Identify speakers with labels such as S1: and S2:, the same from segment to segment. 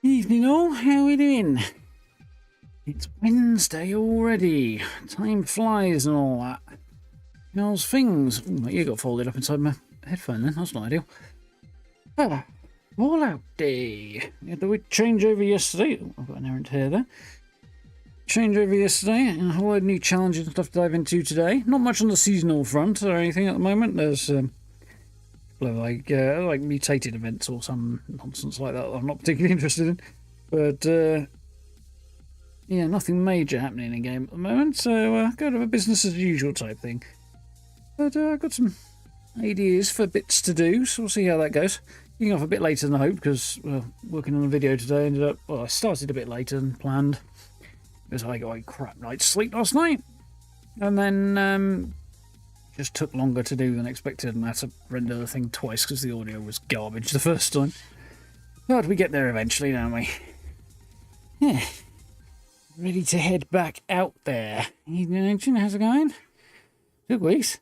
S1: Evening all, how are we doing? It's Wednesday already. Time flies and all that. How's things? Ooh, my ear got folded up inside my headphone then, that's not ideal. Fallout Day. We had the changeover yesterday. Oh, I've got an errant hair there. Changeover yesterday, and a whole load of new challenges and stuff to dive into today. Not much on the seasonal front or anything at the moment. There's like mutated events or some nonsense like that I'm not particularly interested in. But yeah, nothing major happening in game at the moment, so kind of a business as usual type thing. But I've got some ideas for bits to do, so we'll see how that goes. Getting off a bit later than I hoped because working on a video today I started a bit later than planned because I got a crap night's sleep last night, and then just took longer to do than expected, and I had to render the thing twice because the audio was garbage the first time. But we get there eventually, don't we? Yeah. Ready to head back out there. Evening Ancient, how's it going? 2 weeks.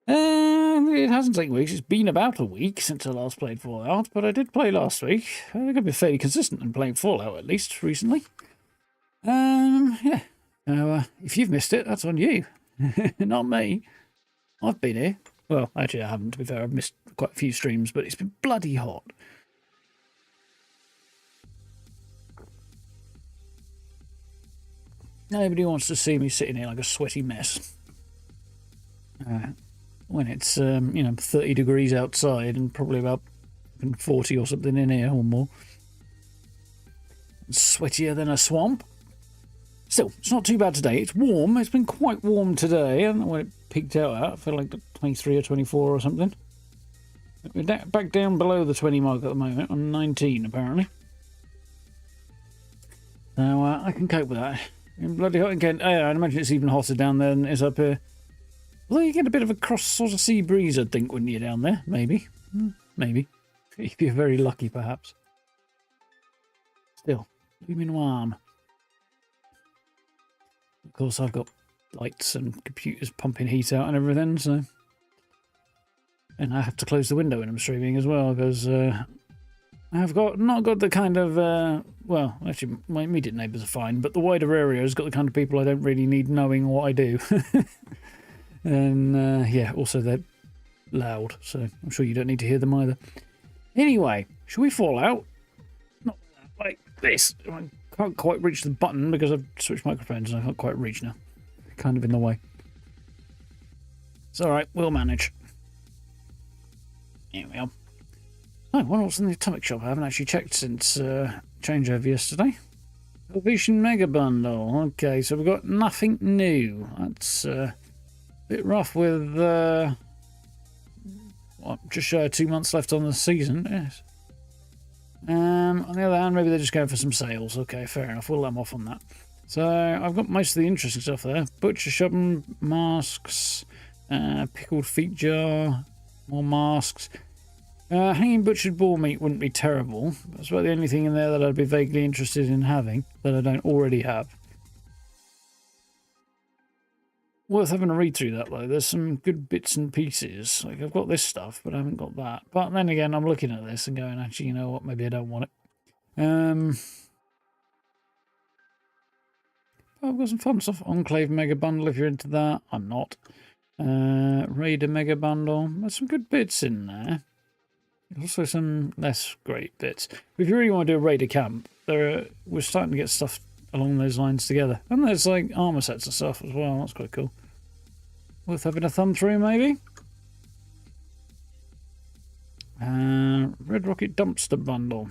S1: It hasn't taken weeks. It's been about a week since I last played Fallout, but I did play last week. I think I've been fairly consistent in playing Fallout, at least, recently. Yeah. So, if you've missed it, that's on you. Not me. I've been here. Well, actually, I haven't, to be fair. I've missed quite a few streams, but it's been bloody hot. Nobody wants to see me sitting here like a sweaty mess. When it's, 30 degrees outside and probably about 40 or something in here or more. It's sweatier than a swamp. Still, it's not too bad today. It's warm. It's been quite warm today. I don't know what it peaked out at. I feel like 23 or 24 or something. We're back down below the 20 mark at the moment, on 19 apparently. So I can cope with that. Bloody hot again. I'd imagine it's even hotter down there than it is up here. Although you get a bit of a cross sort of sea breeze, I'd think, wouldn't you, down there? Maybe. Maybe. If you're very lucky, perhaps. Still, blooming warm. Of course, I've got lights and computers pumping heat out and everything, so... And I have to close the window when I'm streaming as well, because I've not got the kind of... well, actually, my immediate neighbours are fine, but the wider area has got the kind of people I don't really need knowing what I do. And, yeah, also they're loud, so I'm sure you don't need to hear them either. Anyway, shall we fall out? Not like this. I can't quite reach the button because I've switched microphones and I can't quite reach now. Kind of in the way. It's alright, we'll manage. Here we are. Oh, what's in the atomic shop? I haven't actually checked since changeover yesterday. Fission Mega Bundle. Okay, so we've got nothing new. That's a bit rough with just shy of 2 months left on the season. Yes. On the other hand, maybe they're just going for some sales. Okay, fair enough. We'll let them off on that. So I've got most of the interesting stuff there. Butcher shopping, masks, pickled feet jar, more masks. Hanging butchered boar meat wouldn't be terrible. That's about the only thing in there that I'd be vaguely interested in having that I don't already have. Worth having a read through that though. There's some good bits and pieces. Like I've got this stuff, but I haven't got that. But then again, I'm looking at this and going, actually, you know what? Maybe I don't want it. I've got some fun stuff. Enclave Mega Bundle if you're into that. I'm not. Raider Mega Bundle. There's some good bits in there. Also some less great bits. If you really want to do a Raider camp, we're starting to get stuff along those lines together. And there's like armor sets and stuff as well. That's quite cool. Worth having a thumb through, maybe. Red Rocket Dumpster Bundle.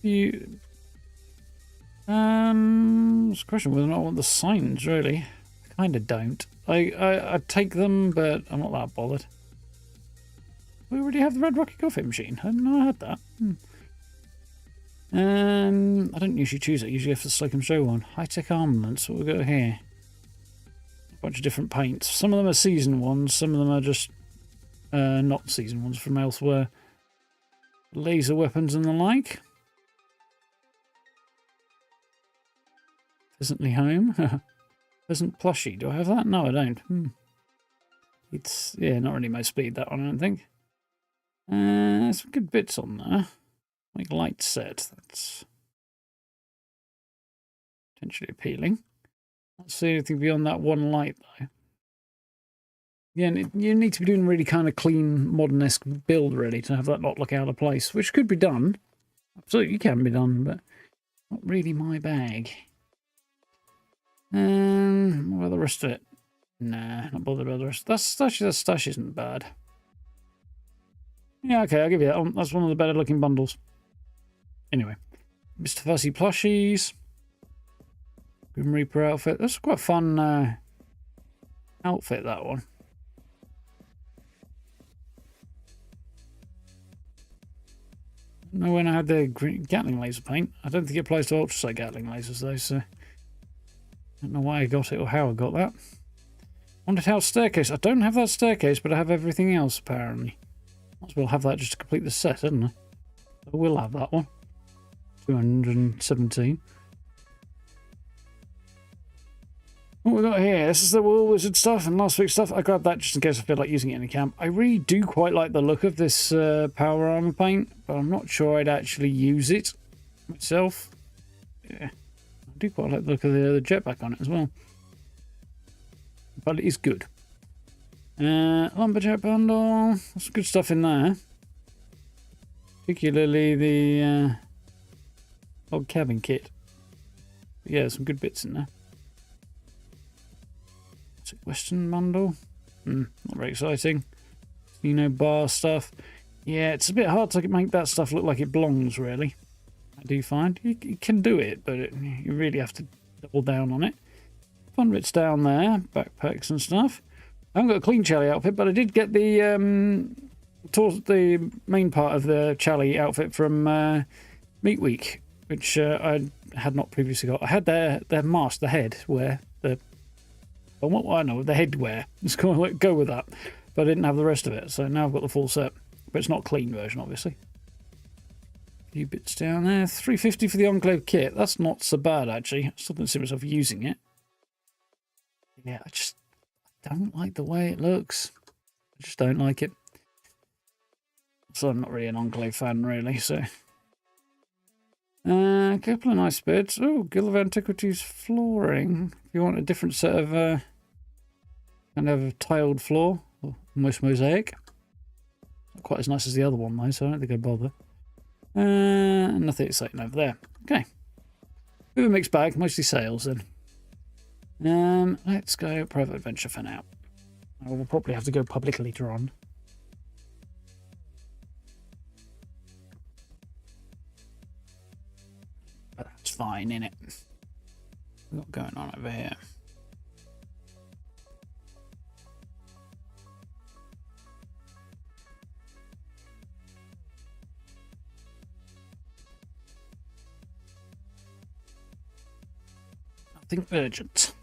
S1: It's a question whether or not I want the signs, really. I kind of don't. I take them, but I'm not that bothered. We already have the Red Rocket coffee machine. I didn't know I had that. I don't usually choose it. I usually go for the Slocum Show one. High-tech armaments. What we got here? A bunch of different paints. Some of them are season ones. Some of them are just not season ones from elsewhere. Laser weapons and the like. Pheasantly home. Pheasant plushie. Do I have that? No, I don't. It's, yeah, not really my speed, that one, I don't think. Some good bits on there. Like light set. That's potentially appealing. Not see anything beyond that one light though. Yeah, you need to be doing really kind of clean, modern-esque build really to have that not look out of place, which could be done. Absolutely can be done, but not really my bag. What about the rest of it? Nah, not bothered about the rest. That stash isn't bad. Yeah, okay, I'll give you that. That's one of the better looking bundles. Anyway, Mr. Fussy plushies. Grim Reaper outfit. That's quite a fun outfit, that one. I don't know when I had the Gatling laser paint. I don't think it applies to ultrasight Gatling lasers though, so I don't know why I got it or how I got that. Haunted House staircase. I don't have that staircase, but I have everything else apparently. Might as well have that just to complete the set, hadn't I? I will have that one. 217. What we got here? This is the War Wizard stuff and last week's stuff. I grabbed that just in case I feel like using it in a camp. I really do quite like the look of this power armor paint, but I'm not sure I'd actually use it myself. Yeah, I do quite like the look of the jetpack on it as well. But it is good. Lumberjack bundle. There's some good stuff in there. Particularly the log cabin kit. But yeah, some good bits in there. Western bundle. Not very exciting. Bar stuff. Yeah, it's a bit hard to make that stuff look like it belongs, really. I do find. You can do it, but you really have to double down on it. Fun bits down there. Backpacks and stuff. I haven't got a clean Charlie outfit, but I did get the main part of the Charlie outfit from Meat Week, which I had not previously got. I had their mask, the head wear, the headwear. Let's go with that. But I didn't have the rest of it, so now I've got the full set. But it's not clean version, obviously. A few bits down there. $3.50 for the Enclave kit. That's not so bad, actually. I still don't see myself using it. Yeah, I just don't like the way it looks. I just don't like it. So I'm not really an Enclave fan, really, so... a couple of nice bits. Oh, Guild of Antiquities flooring. If you want a different set of kind of tiled floor, almost mosaic. Not quite as nice as the other one though, so I don't think I'd bother. Nothing exciting over there. Okay. Bit of a mixed bag, mostly sales then. Let's go private adventure for now. We'll probably have to go public later on. But that's fine, innit? What's going on over here? Nothing urgent.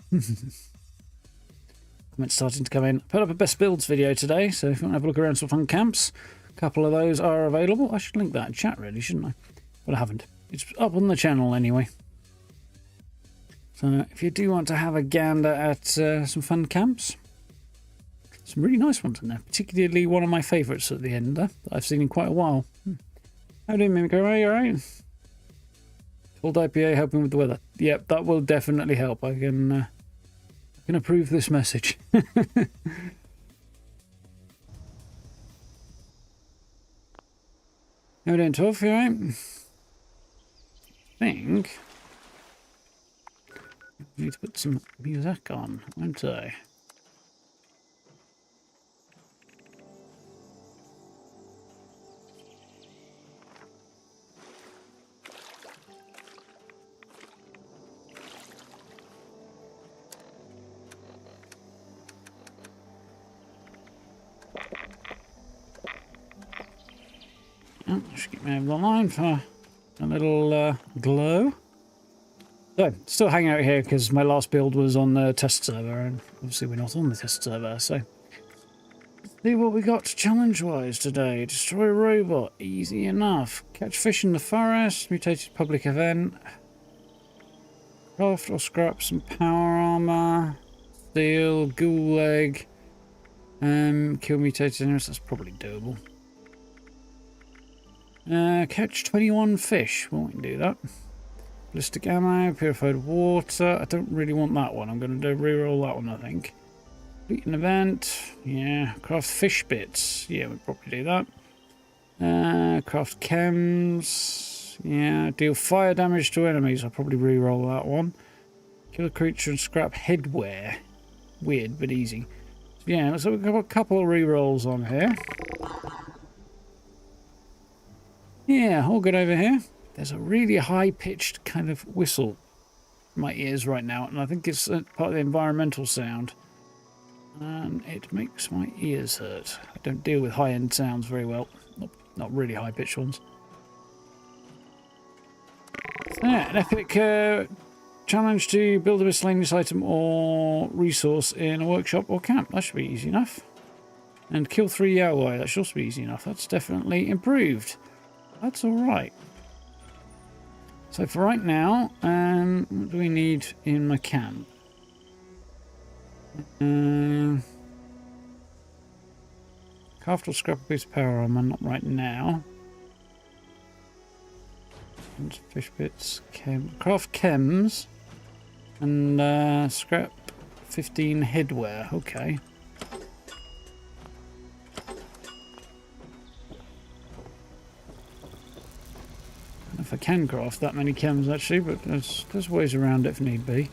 S1: Comments starting to come in. Put up a best builds video today, so if you want to have a look around some fun camps, a couple of those are available. I should link that in chat really, shouldn't I? But I haven't. It's up on the channel anyway. So if you do want to have a gander at some fun camps, some really nice ones in there. Particularly one of my favourites at the end that I've seen in quite a while. How do you Mimico? Are you alright? Cold IPA helping with the weather. Yep, that will definitely help. I can approve this message. How are we doing, 12? You alright? I think I need to put some music on, won't I? Oh, just keep me over the line for a little glow. So, still hanging out here because my last build was on the test server, and obviously we're not on the test server, so... Let's see what we got challenge-wise today. Destroy a robot, easy enough. Catch fish in the forest, mutated public event. Craft or scrap some power armor. Steel, ghoul leg. Kill mutated enemies, that's probably doable. Catch 21 fish. Well, we can do that. Ballistic ammo, purified water. I don't really want that one. I'm going to reroll that one, I think. Complete an event. Yeah. Craft fish bits. Yeah, we'll probably do that. Craft chems. Yeah. Deal fire damage to enemies. I'll probably reroll that one. Kill a creature and scrap headwear. Weird, but easy. Yeah, so we've got a couple of rerolls on here. Yeah, all good over here. There's a really high-pitched kind of whistle in my ears right now, and I think it's part of the environmental sound. And it makes my ears hurt. I don't deal with high-end sounds very well. Not really high-pitched ones. So yeah, an epic challenge to build a miscellaneous item or resource in a workshop or camp. That should be easy enough. And kill 3 Yowai. That should also be easy enough. That's definitely improved. That's alright. So for right now, what do we need in my camp? Craft or scrap a piece of power armor, not right now. And fish bits, craft chems, and scrap 15 headwear. Okay. I don't know if I can craft that many chems actually, but there's ways around it if need be.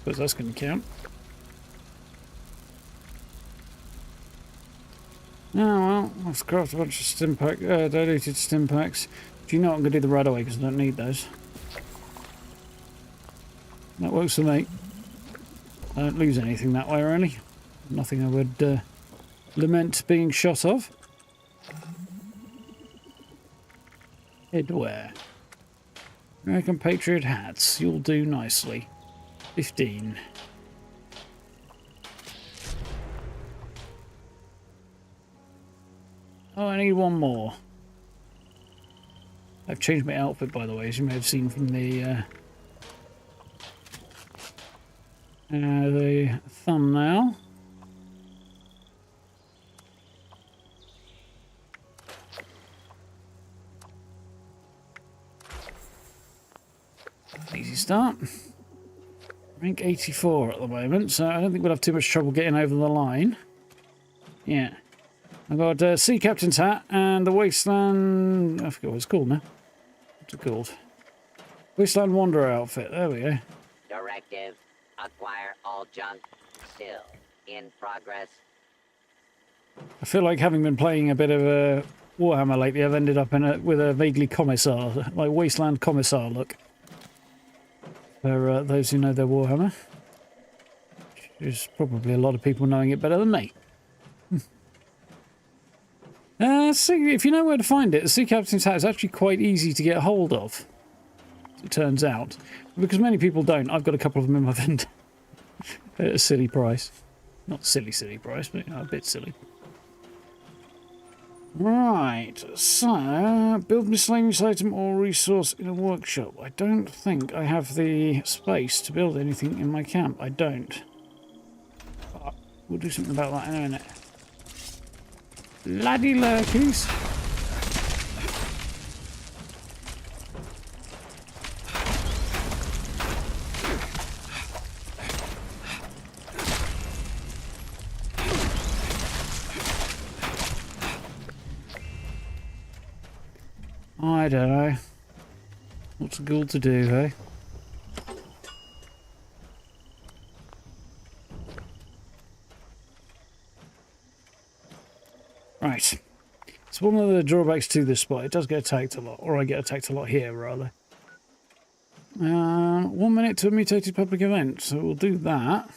S1: Suppose that's going to count. Oh well, I've crafted a bunch of stim pack, diluted stim packs. Do you know what, I'm going to do the right away because I don't need those. That works for me. I don't lose anything that way really. Nothing I would lament being shot of. Headwear. American Patriot hats. You'll do nicely. 15. Oh, I need one more. I've changed my outfit, by the way, as you may have seen from the thumbnail. Easy start. Rank 84 at the moment, so I don't think we'll have too much trouble getting over the line. Yeah. I've got a Sea Captain's hat and the Wasteland... I forget what it's called now. What's it called? Wasteland Wanderer outfit. There we go.
S2: Directive. Acquire all junk. Still in progress.
S1: I feel like having been playing a bit of Warhammer lately, I've ended up with a vaguely commissar, like Wasteland commissar look. For those who know their Warhammer. There's probably a lot of people knowing it better than me. See, if you know where to find it, the Sea Captain's hat is actually quite easy to get hold of. It turns out. Because many people don't. I've got a couple of them in my vendor. At a silly price. Not silly price, but you know, a bit silly. Right, so build miscellaneous item or resource in a workshop. I don't think I have the space to build anything in my camp. I don't. But we'll do something about that in a minute. Laddie lurkies. I don't know. What's a ghoul to do, hey? Right. It's one of the drawbacks to this spot. It does get attacked a lot, or I get attacked a lot here, rather. 1 minute to a mutated public event, so we'll do that.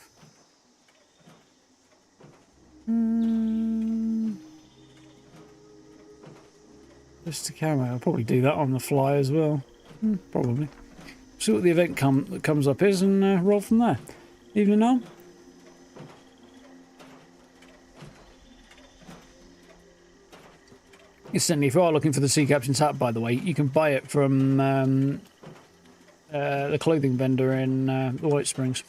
S1: Just to camo. I'll probably do that on the fly as well. Probably. See what the event that comes up is and roll from there. Evening all. Incidentally, if you are looking for the Sea Captain's hat, by the way, you can buy it from the clothing vendor in the White Springs.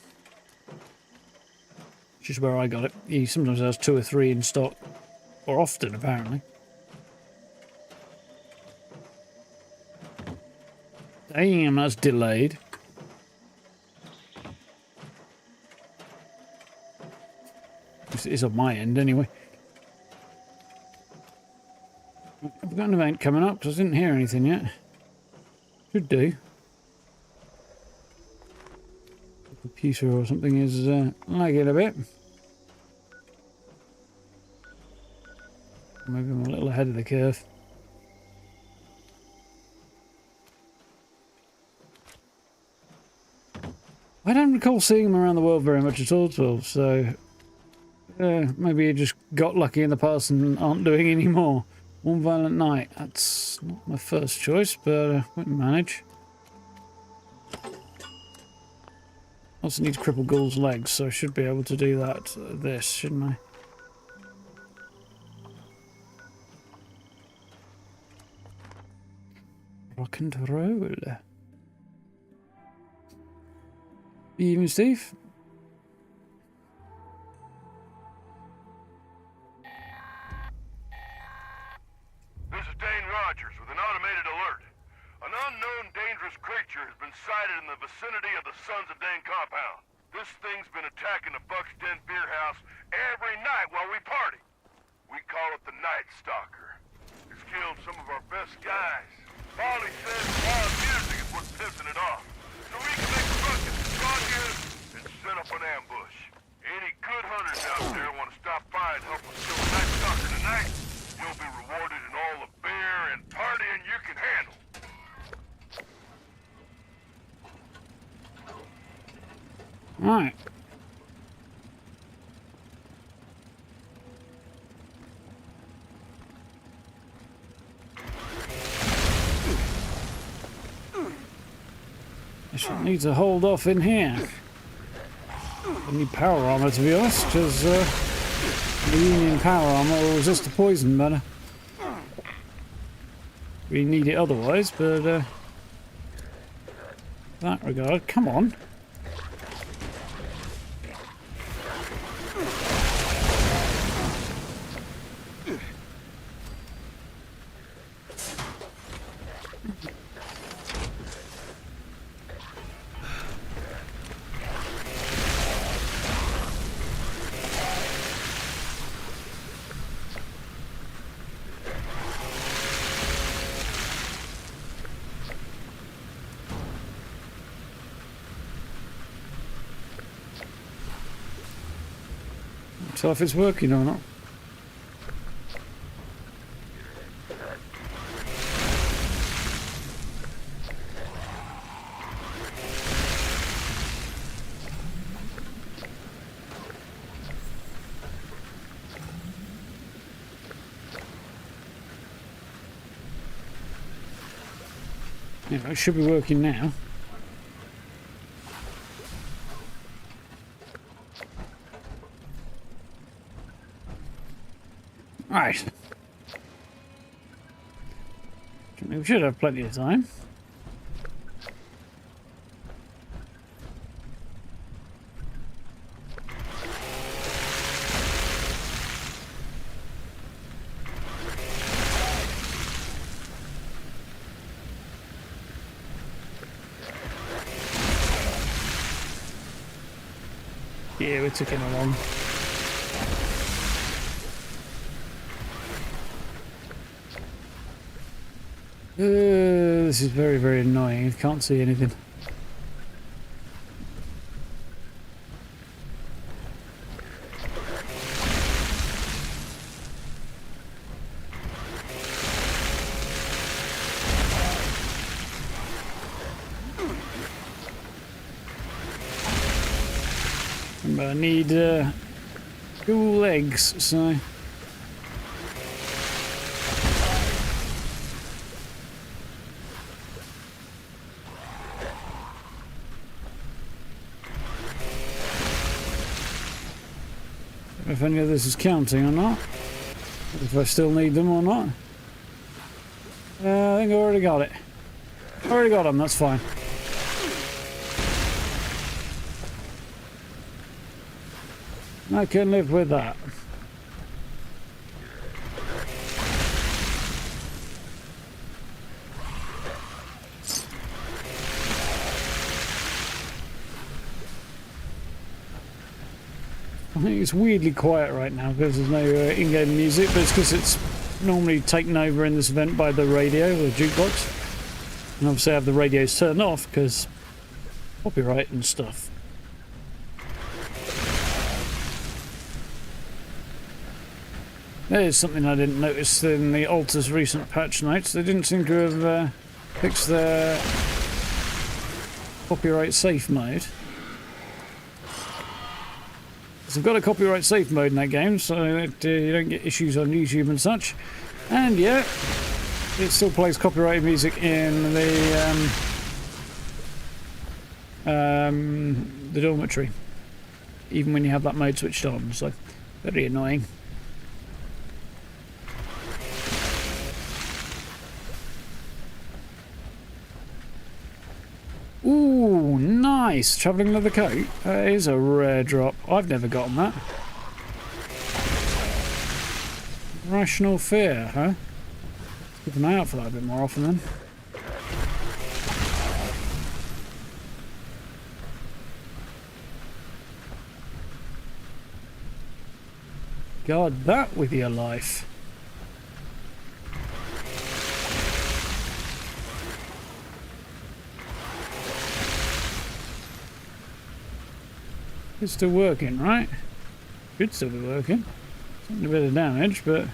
S1: which is where I got it. He sometimes has 2 or 3 in stock, or often apparently. Damn, that's delayed. It is on my end anyway. I've got an event coming up because I didn't hear anything yet. Should do. The computer or something is lagging a bit. Maybe I'm a little ahead of the curve. I don't recall seeing them around the world very much at all, 12, so maybe you just got lucky in the past and aren't doing any more. One Violent Night, that's not my first choice, but we can manage. Also need to cripple Ghoul's legs, so I should be able to do that this, shouldn't I? Rock and roll. Evening, Steve.
S3: This is Dane Rogers with an automated alert. An unknown dangerous creature has been sighted in the vicinity of the Sons of Dane compound. This thing's been attacking the Buck's Den beer house every night while we party. We call it the Night Stalker. It's killed some of our best guys. Molly says loud music is what's pissing it off. So we can make buckets, draw here, and set up an ambush. Any good hunters out there want to stop by and help us kill the Night Stalker tonight? You'll be rewarded in all the beer and partying you can handle.
S1: Right. I should need to hold off in here. I need power armor, to be honest, because the Union power armor will resist the poison better. We need it otherwise, but in that regard, come on. So if it's working or not. Yeah, it should be working now. Right. We should have plenty of time. Yeah, we're ticking along. This is very, very annoying. I can't see anything. But I need 2 legs, so... if any of this is counting or not. If I still need them or not. I think I already got it. Already got them, that's fine. I can live with that. I think it's weirdly quiet right now because there's no in-game music, but it's because it's normally taken over in this event by the radio or the jukebox. And obviously I have the radios turned off because copyright and stuff. There's something I didn't notice in the Alta's recent patch notes. They didn't seem to have fixed their copyright safe mode. They've got a copyright safe mode in that game, so that you don't get issues on YouTube and such. And yeah, it still plays copyrighted music in the dormitory, even when you have that mode switched on. So very annoying. Ooh, nice! Travelling leather coat. That is a rare drop. I've never gotten that. Rational fear, huh? Keep an eye out for that a bit more often then. Guard that with your life. It's still working, right? Should still be working. Taking a bit of damage, but...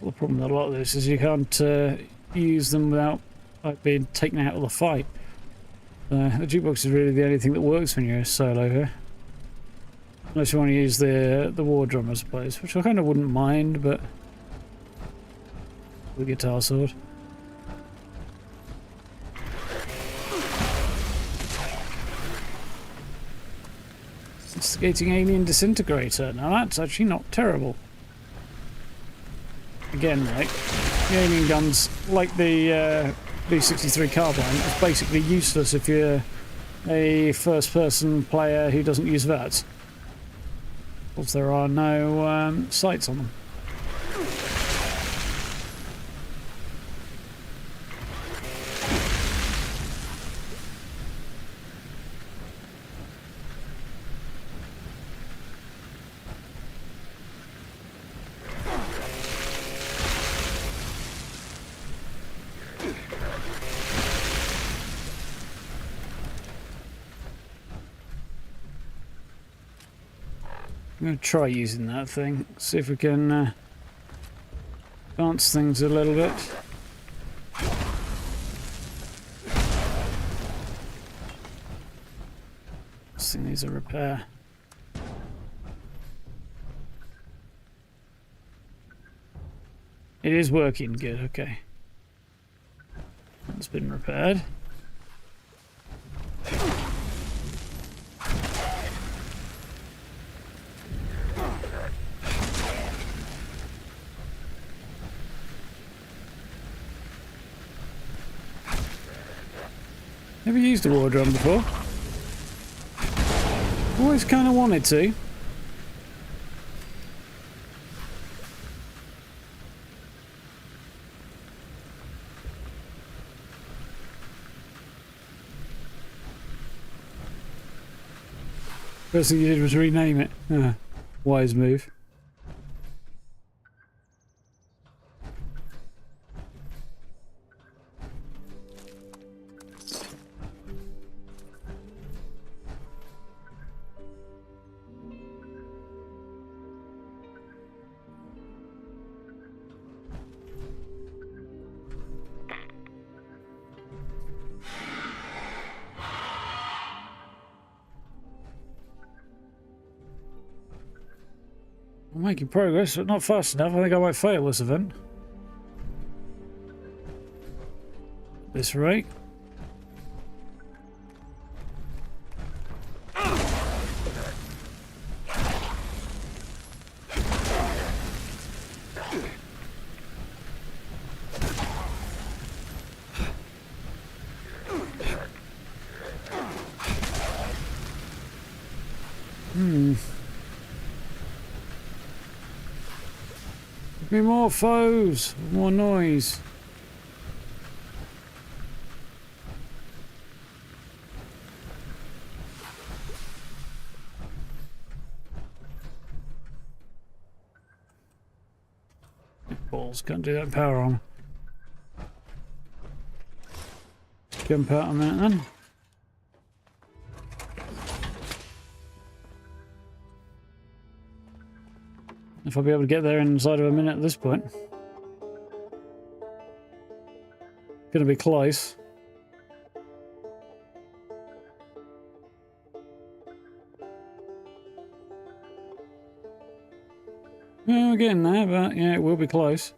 S1: the problem with a lot of this is you can't use them without being taken out of the fight. The jukebox is really the only thing that works when you're a solo here. Unless you want to use the war drum, I suppose, which I kind of wouldn't mind, but the guitar sword. Instigating alien disintegrator. Now that's actually not terrible. Again, like the alien guns, like the B63 carbine, is basically useless if you're a first-person player who doesn't use VATS, because there are no sights on them. I'm going to try using that thing, see if we can advance things a little bit. This thing needs a repair. It is working good, okay. It's been repaired. Never used a war drum before. Always kind of wanted to. First thing you did was rename it. Ah, wise move. I'm making progress, but not fast enough. I think I might fail this event. this rate. Give me more foes, more noise. Balls, can't do that power on. Jump out a minute then. If I'll be able to get there inside of a minute at this point. Gonna be close. Yeah, we're getting there, but yeah, it will be close.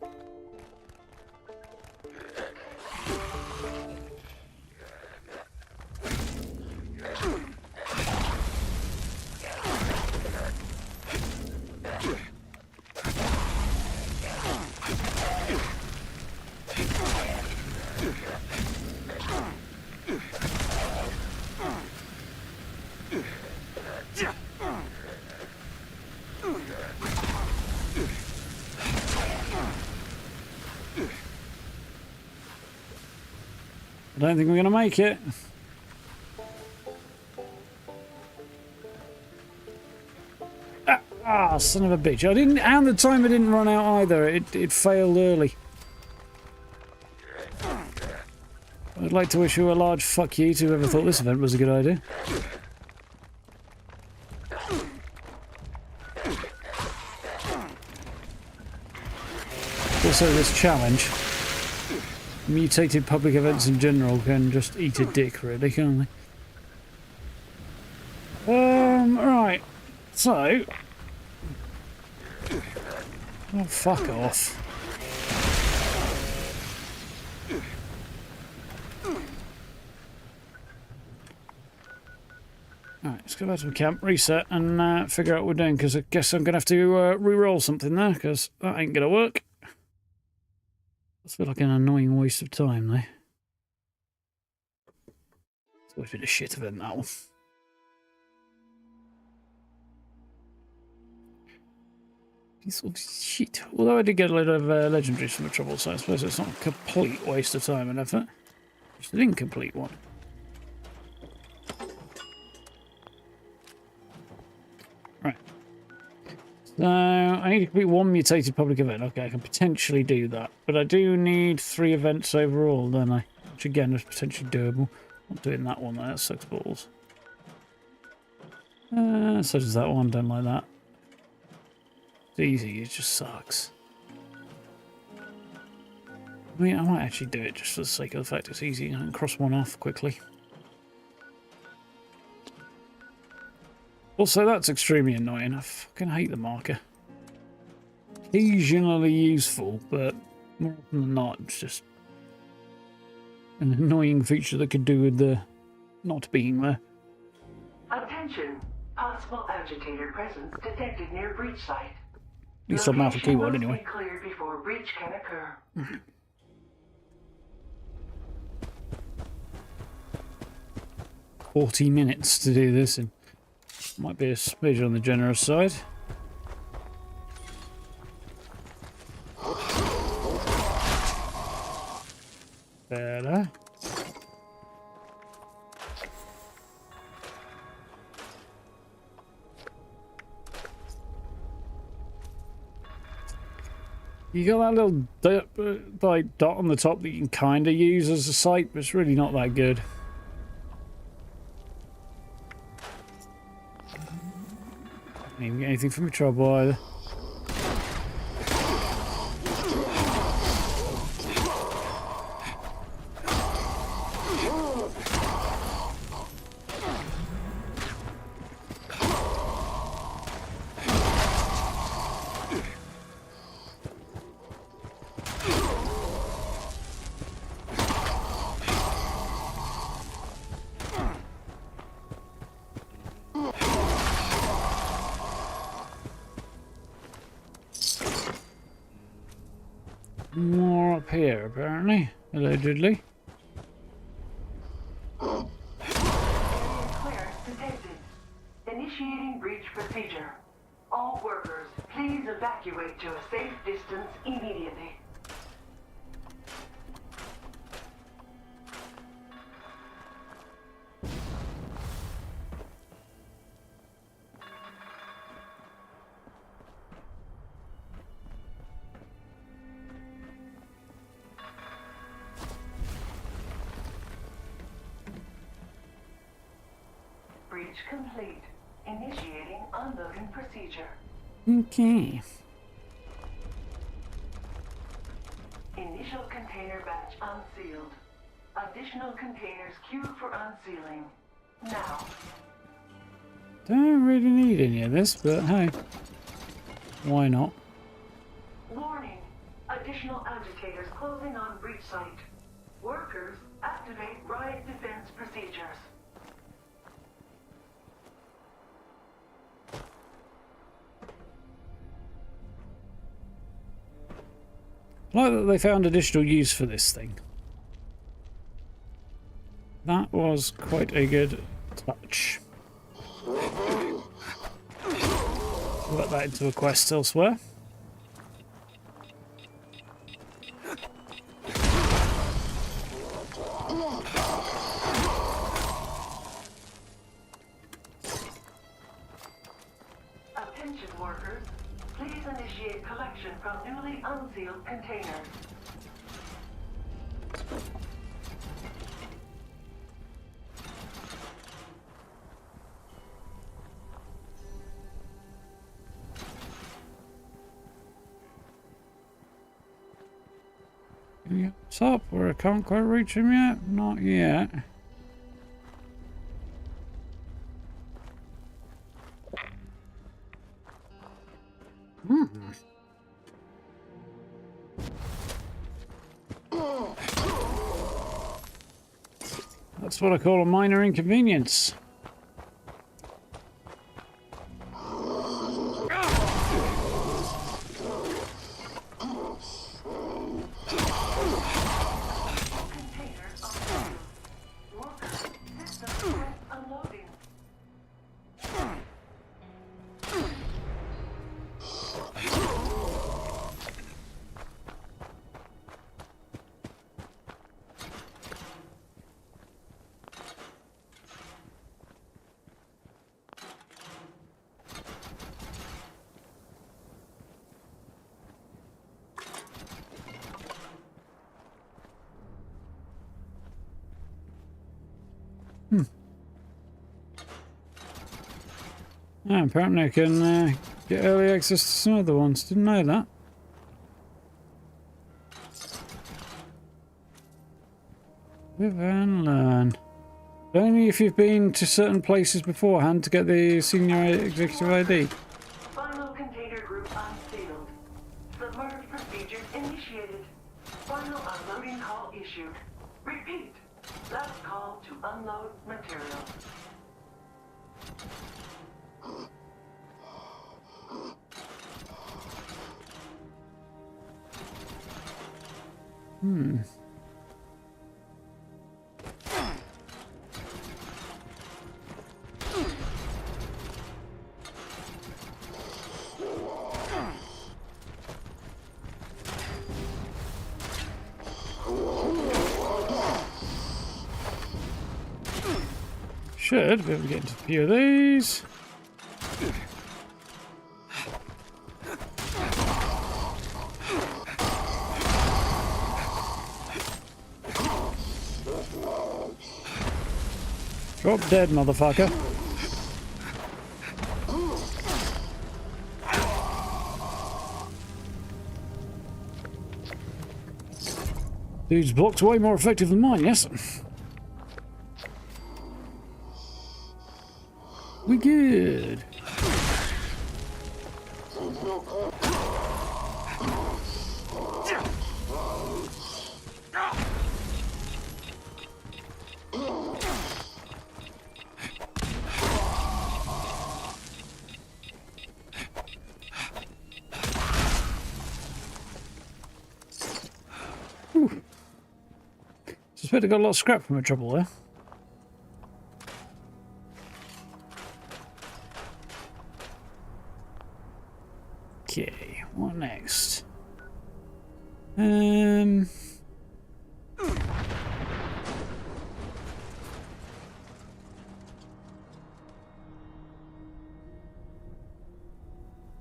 S1: I don't think we're going to make it. Ah, son of a bitch. I didn't, and the timer didn't run out either. It failed early. I'd like to wish you a large fuck you to whoever thought this event was a good idea. Also, this challenge. Mutated public events in general can just eat a dick, really, can't they? Right. So. Oh, fuck off. Alright, let's go back to the camp, reset, and figure out what we're doing, because I guess I'm going to have to re-roll something there, because that ain't going to work. That feels like an annoying waste of time, though. It's always been a shit event, that one. Piece of shit. Although I did get a load of legendaries from the trouble, so I suppose it's not a complete waste of time and effort. Just an incomplete one. Right. So, I need to complete one mutated public event. Okay, I can potentially do that. But I do need 3 events overall, don't I? Which again is potentially doable. Not doing that one there, that sucks balls. So does that one, don't like that. It's easy, it just sucks. I mean, I might actually do it just for the sake of the fact it's easy and cross one off quickly. Also, that's extremely annoying. I fucking hate the marker. Occasionally useful, but more often than not, it's just an annoying feature that could do with the not being there.
S4: Attention! Possible agitator presence detected near breach site.
S1: At least I'm out of keyboard anyway.
S4: Be cleared before breach can occur.
S1: 40 minutes to do this, and might be a smidge on the generous side. Better. You got that little dot on the top that you can kind of use as a sight, but it's really not that good. Didn't even get anything from my trouble either. More up here, apparently. Allegedly.
S4: Area clearance detected. Initiating breach procedure. All workers, please evacuate to a safe distance immediately. Breach complete. Initiating unloading procedure.
S1: Okay.
S4: Initial container batch unsealed. Additional containers queued for unsealing. Now.
S1: Don't really need any of this, but hey. Why not?
S4: Warning. Additional agitators closing on breach site. Workers, activate riot defense procedures.
S1: I like that they found additional use for this thing. That was quite a good touch. Work that into a quest elsewhere.
S4: Attention workers, please initiate collection from newly unsealed containers.
S1: What's up? Where I can't quite reach him yet? Not yet. That's what I call a minor inconvenience.
S4: Containers unsealed. Workers, system request unloading.
S1: Oh, apparently I can get early access to some other ones. Didn't know that. Live and learn. But only if you've been to certain places beforehand to get the senior executive ID.
S4: Final container group unsealed. Submerge procedures initiated. Final unloading call issued. Repeat. Last call to unload material.
S1: Should be able to get into a few of these. Drop dead, motherfucker. Dude's block's way more effective than mine, yes? We good. Suspect I got a lot of scrap from a trouble there. Okay, what next? So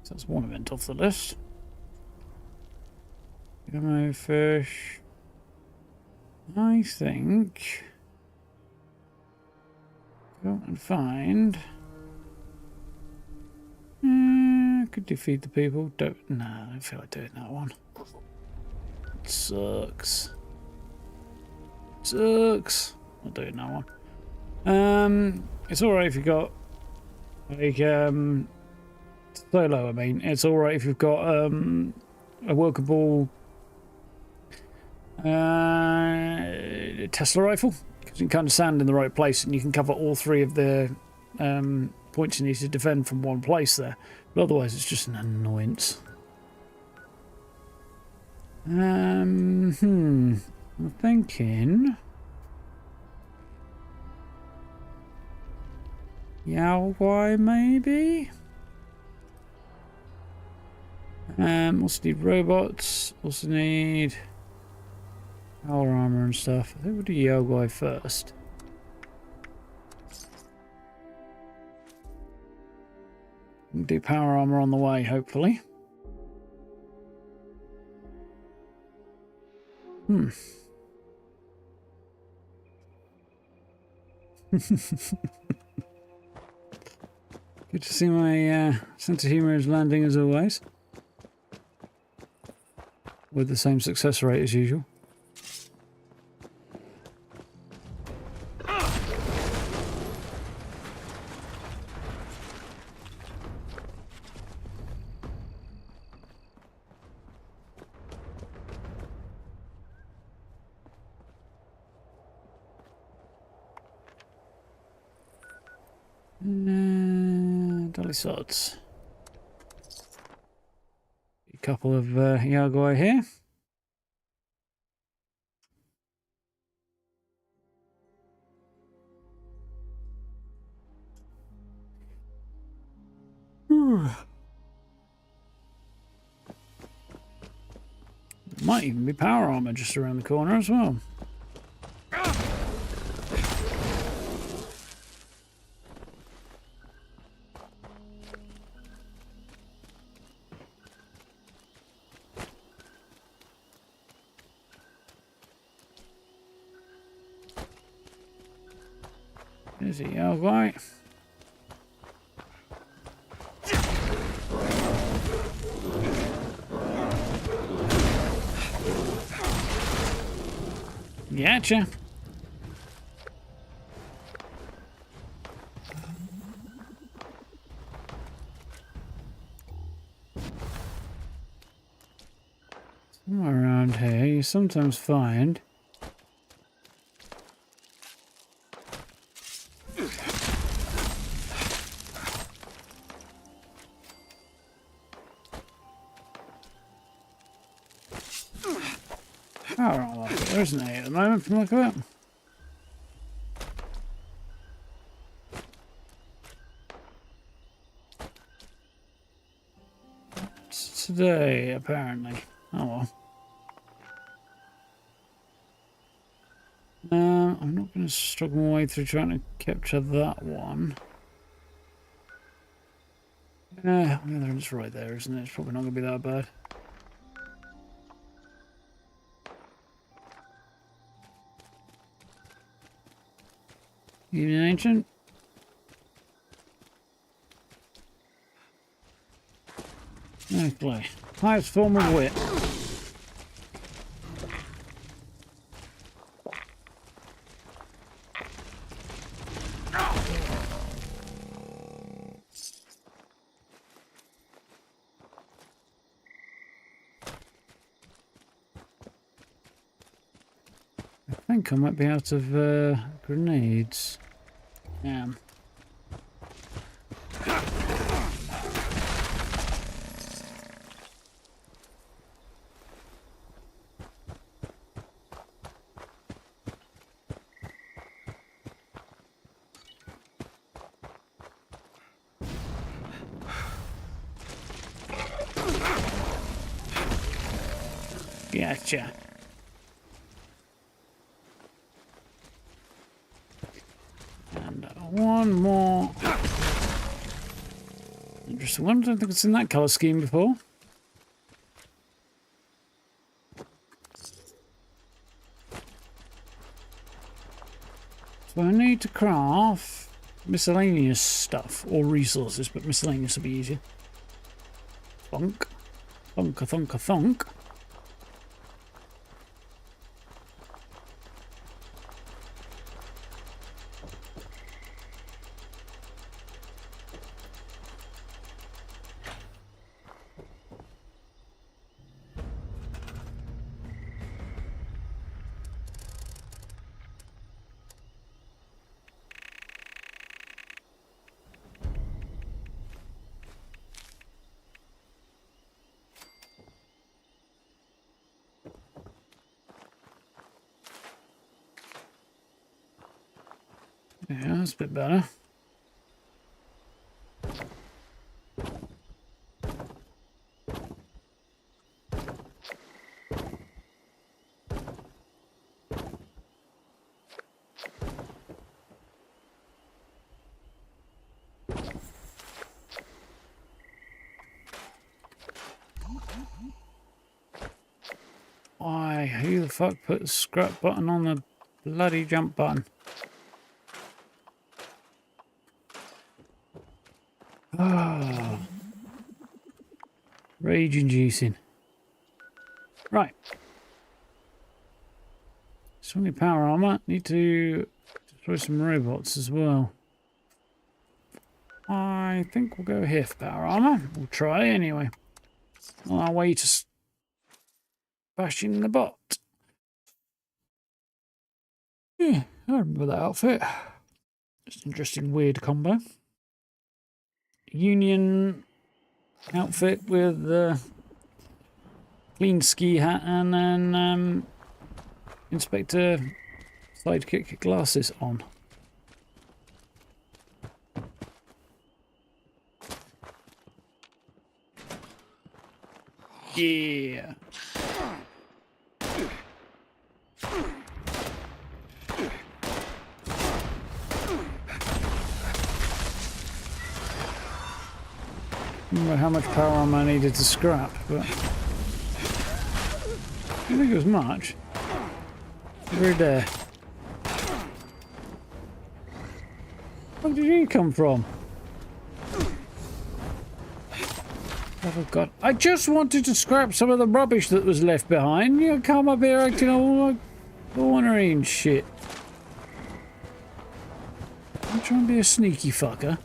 S1: that's one event off the list. Ammo fish. I think go and find. Could defeat the people. Don't. Nah, I don't feel like doing that one. It sucks. Sucks. Not doing that one. It's alright if you've got like solo. I mean, it's alright if you've got a workable Tesla rifle, because you can kind of stand in the right place and you can cover all three of the points you need to defend from one place there. But otherwise, it's just an annoyance. I'm thinking Yaowai maybe. Also need robots. Also need power armor and stuff. I think we'll do Yaowai first. We'll do power armor on the way, hopefully. Good to see my sense of humour is landing as always. With the same success rate as usual. Dolly sods. A couple of Yaowai here. Might even be power armor just around the corner as well. There's a Yaowai. Gotcha. Somewhere around here you sometimes find power armor. There isn't any at the moment from the look of it. It's today, apparently. Oh well. I'm not going to struggle my way through trying to capture that one. Yeah, it's right there, isn't it? It's probably not going to be that bad. Even ancient. Okay. Highest form of wit. I think I might be out of grenades. Yeah. Gotcha. And one more. Interesting one. I don't think it's in that colour scheme before. So I need to craft miscellaneous stuff or resources, but miscellaneous will be easier. Thunk. Thunk, thunk, thunk. Yeah, that's a bit better. Why? Who the fuck put the scrap button on the bloody jump button? Oh. Rage inducing. Right. So many power armor. Need to destroy some robots as well. I think we'll go here for power armor. We'll try anyway. On our way to bashing the bot. Yeah, I remember that outfit. Just an interesting weird combo. Union outfit with clean ski hat and then Inspector sidekick glasses on. Yeah. I don't remember how much power armor I needed to scrap, but I don't think it was much. Over there. Where did you come from? Oh god. I just wanted to scrap some of the rubbish that was left behind. You come up here acting all like ornery and shit. I'm trying to be a sneaky fucker.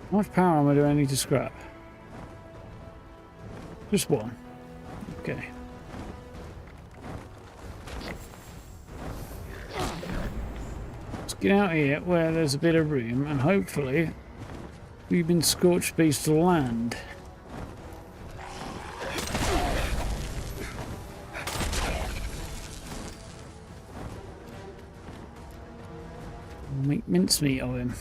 S1: How much power armor do I need to scrap? Just one. Okay. Let's get out here where there's a bit of room and hopefully we've been scorched beast to land. Make mincemeat of him.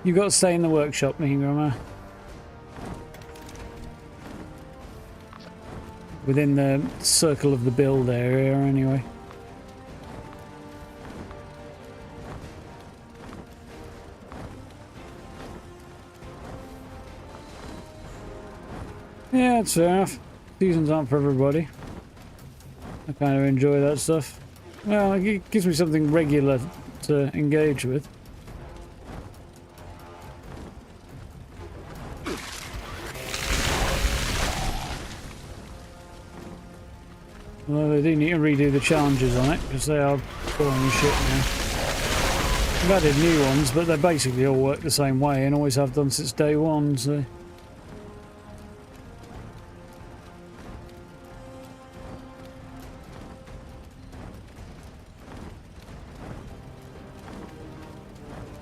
S1: You've got to stay in the workshop, Grandma. Within the circle of the build area, anyway. Yeah, it's fair enough. Seasons aren't for everybody. I kind of enjoy that stuff. Well, it gives me something regular to engage with. Well, they do need to redo the challenges on it, because they are boring as shit now. I've added new ones, but they basically all work the same way, and always have done since day one, so...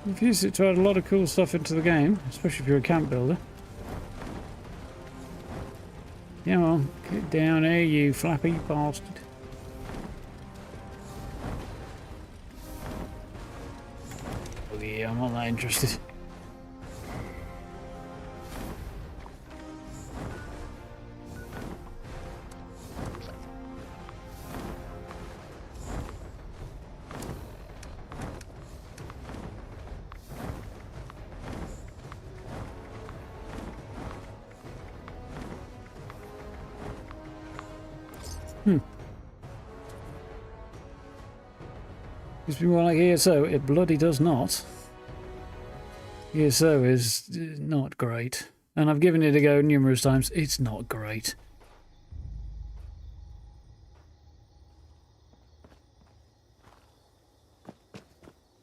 S1: You've used it to add a lot of cool stuff into the game, especially if you're a camp builder. Come on, get down here, you flappy bastard. Oh yeah, I'm not that interested. It's been more like ESO. It bloody does not. ESO is not great. And I've given it a go numerous times. It's not great.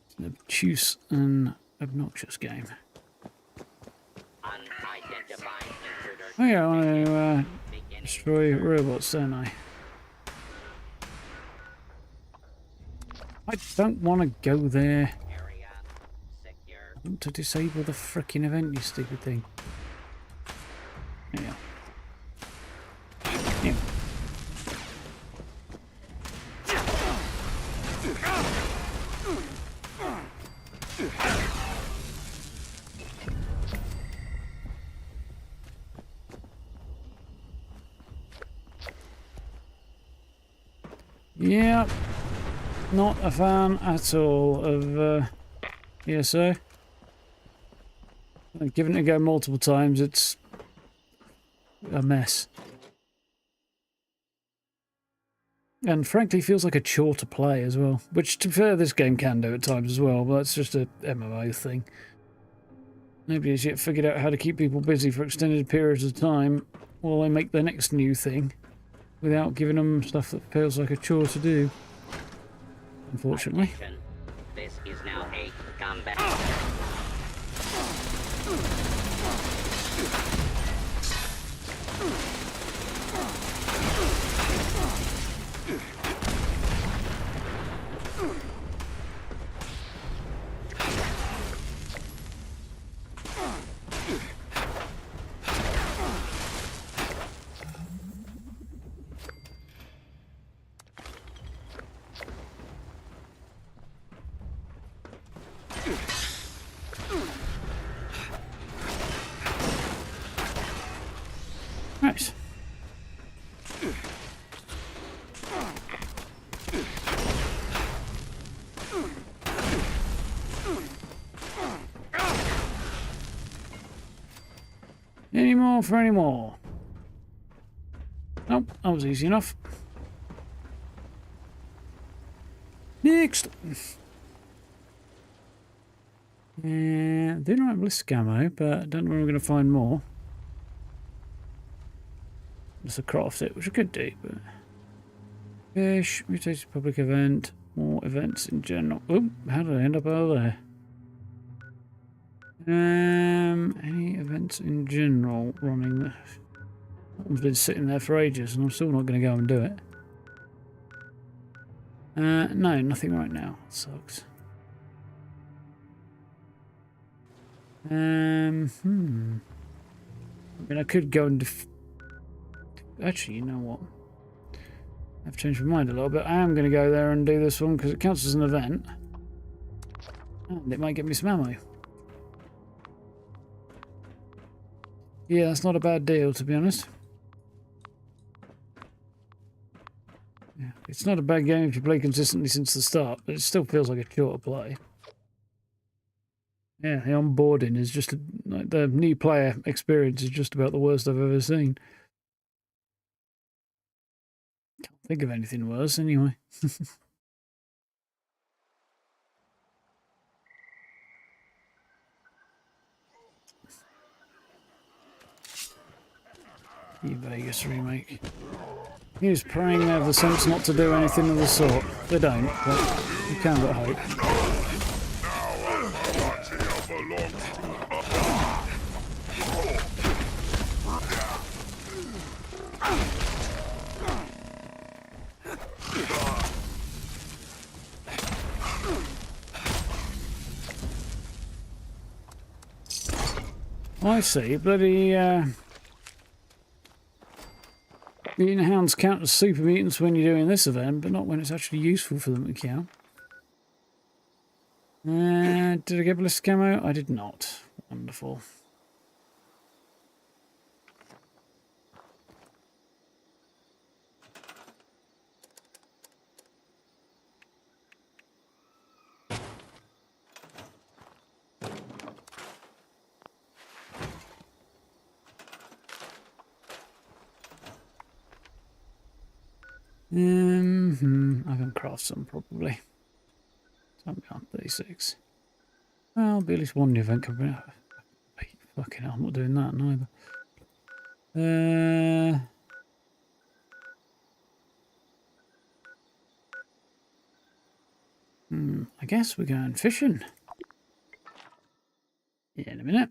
S1: It's an obtuse and obnoxious game. Oh yeah, I want to destroy robots, don't I? I don't want to go there. I want to disable the frickin' event, you stupid thing. Yeah. Yeah. Yeah. Not a fan at all of ESO. I've given it a go multiple times. It's a mess. And frankly feels like a chore to play as well. Which, to be fair, this game can do at times as well, but that's just a MMO thing. Nobody has yet figured out how to keep people busy for extended periods of time while they make their next new thing without giving them stuff that feels like a chore to do. Unfortunately.
S2: This is now a combat.
S1: Nice. Any more for any more? Nope, that was easy enough. Next. Yeah, I do not have list ammo, but I don't know where we're going to find more. Just to craft it, which I could do, but... Fish, mutated public event, more events in general. Oh, how did I end up over there? Any events in general running there? That one's been sitting there for ages and I'm still not going to go and do it. No, nothing right now. It sucks. I mean, I could go and actually, you know what? I've changed my mind a little bit. I am going to go there and do this one because it counts as an event. And it might get me some ammo. Yeah, that's not a bad deal, to be honest. Yeah, it's not a bad game if you play consistently since the start, but it still feels like a chore to play. Yeah, the onboarding is just like the new player experience is just about the worst I've ever seen. Can't think of anything worse anyway. Vegas remake. He was praying they have the sense not to do anything of the sort. They don't, but you can but hope. I see. Bloody mutant hounds count as super mutants when you're doing this event, but not when it's actually useful for them to count. Did I get ballistic ammo? I did not. Wonderful. I can craft some probably. Time down 36. Well, there'll be at least one new event coming out. Fucking hell, I'm not doing that neither. I guess we're going fishing. Yeah, in a minute.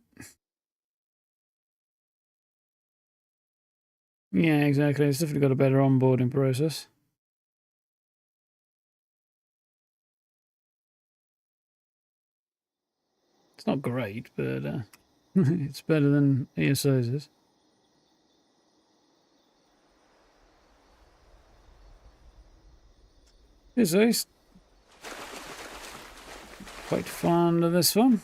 S1: Yeah, exactly. It's definitely got a better onboarding process. It's not great, but it's better than ESO's is. ESO's quite fond of this one.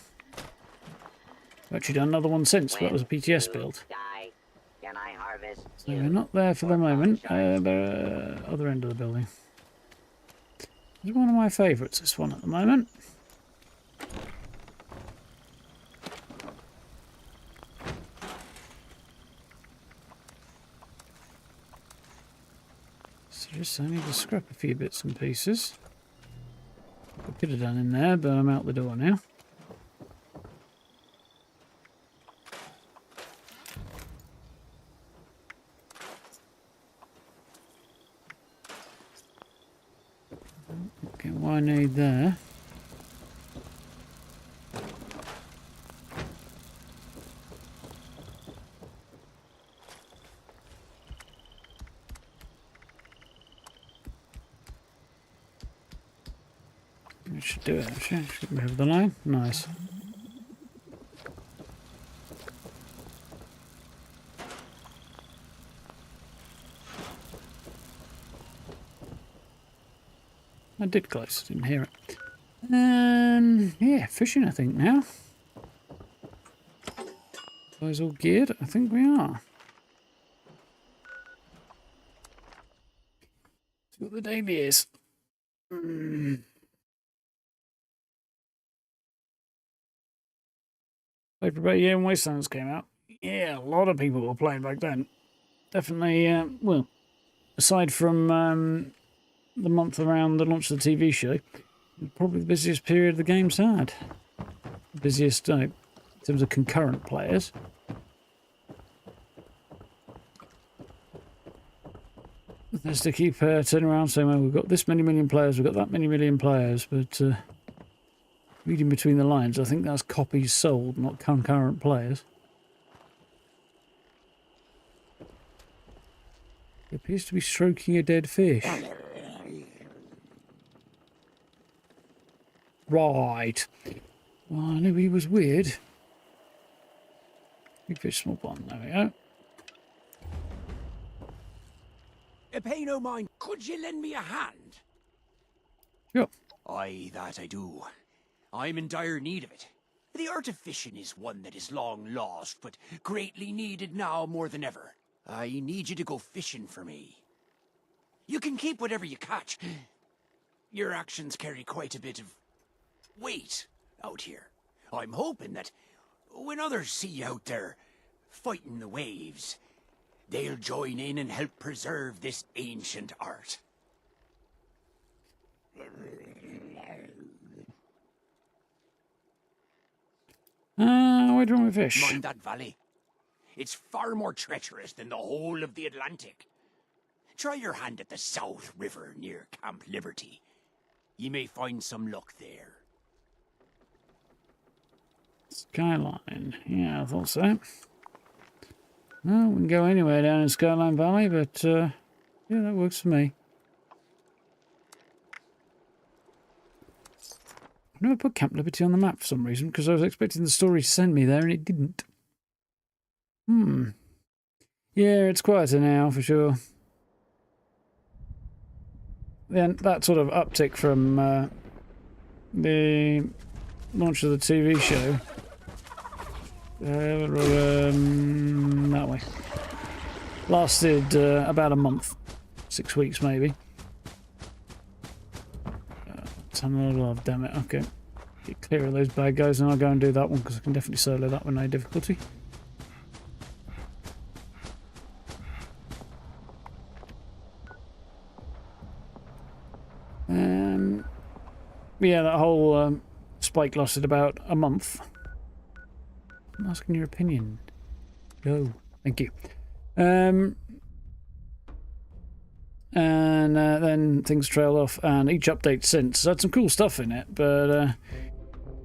S1: I've actually done another one since, but that was a PTS build.
S2: Can I harvest
S1: So we're not there for the moment. The other end of the building. It's one of my favourites, this one at the moment. So just I need to scrap a few bits and pieces. I could have done in there, but I'm out the door now. Okay, what I need there. I should do it actually. Should move the line. Nice. I did close, didn't hear it. Yeah, fishing I think now. Guys all geared? I think we are. See what the daily is. Played for about a year when Wastelands came out. Yeah, a lot of people were playing back then. Definitely, well, aside from the month around the launch of the TV show, probably the busiest period the game's had. Busiest in terms of concurrent players. There's to keep turning around saying, well, we've got this many million players, we've got that many million players, but reading between the lines, I think that's copies sold, not concurrent players. He appears to be stroking a dead fish. Right. Well, I knew he was weird. Big fish, small pond. There we go.
S5: Pay no mind. Could you lend me a hand?
S1: Sure.
S5: Aye, that I do. I'm in dire need of it. The art of fishing is one that is long lost, but greatly needed now more than ever. I need you to go fishing for me. You can keep whatever you catch. Your actions carry quite a bit of weight out here. I'm hoping that when others see you out there fighting the waves, they'll join in and help preserve this ancient art.
S1: Where do you want me to fish?
S5: Mind that valley. It's far more treacherous than the whole of the Atlantic. Try your hand at the South River near Camp Liberty. You may find some luck there.
S1: Skyline. Yeah, I thought so. Well, we can go anywhere down in Skyline Valley, but yeah, that works for me. I've never put Camp Liberty on the map for some reason, because I was expecting the story to send me there and it didn't. Yeah, it's quieter now for sure. Then that sort of uptick from the launch of the TV show. That way. Lasted about a month. 6 weeks maybe. Love, damn it. Okay. Get clear of those bad guys and I'll go and do that one because I can definitely solo that with no difficulty. Yeah, that whole spike lasted about a month. I'm asking your opinion. Go. Thank you. And then things trailed off, and each update since had some cool stuff in it, but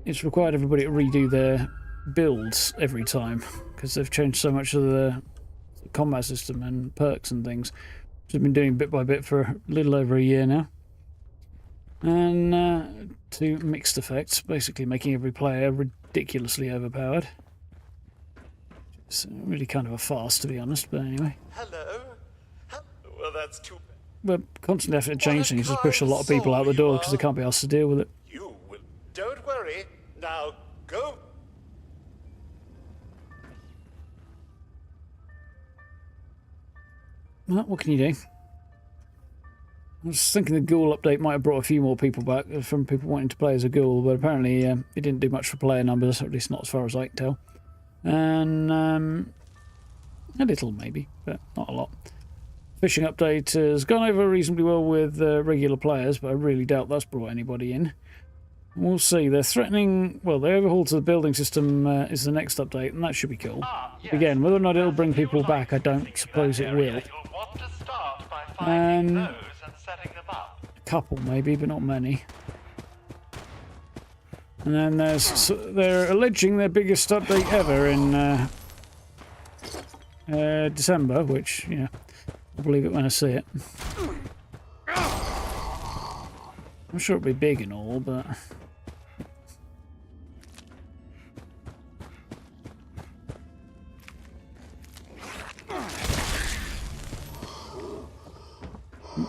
S1: it's required everybody to redo their builds every time because they've changed so much of the combat system and perks and things, which they've been doing bit by bit for a little over a year now. And to mixed effects, basically making every player ridiculously overpowered. It's really kind of a farce, to be honest, but anyway.
S6: Hello? Well, that's too bad.
S1: We're constantly having to change things to push a lot of people out the door because they can't be asked to deal with it.
S6: You will. Don't worry. Now go.
S1: Well, what can you do? I was thinking the ghoul update might have brought a few more people back from people wanting to play as a ghoul, but apparently it didn't do much for player numbers, at least not as far as I can tell. And a little maybe, but not a lot. Fishing update has gone over reasonably well with regular players, but I really doubt that's brought anybody in. We'll see. They're threatening... Well, the overhaul to the building system is the next update, and that should be cool.
S6: Yes.
S1: Again, whether or not it'll bring people back, I don't suppose it will.
S6: You'll want to start by finding those and setting them up.
S1: A couple maybe, but not many. And then they're alleging their biggest update ever in December, which, yeah, I'll believe it when I see it. I'm sure it'll be big and all, but...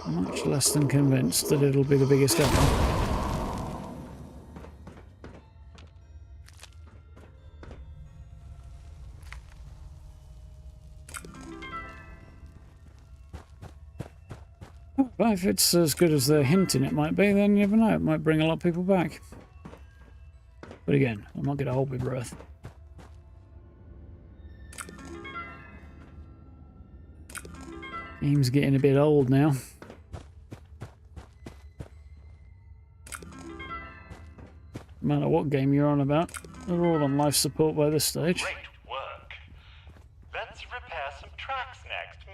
S1: much less than convinced that it'll be the biggest ever. But if it's as good as they're hinting it might be, then you never know, it might bring a lot of people back. But again, I'm not going to hold my breath. Game's getting a bit old now. No matter what game you're on about, they're all on life support by this stage.
S6: Great work. Let's repair some tracks next,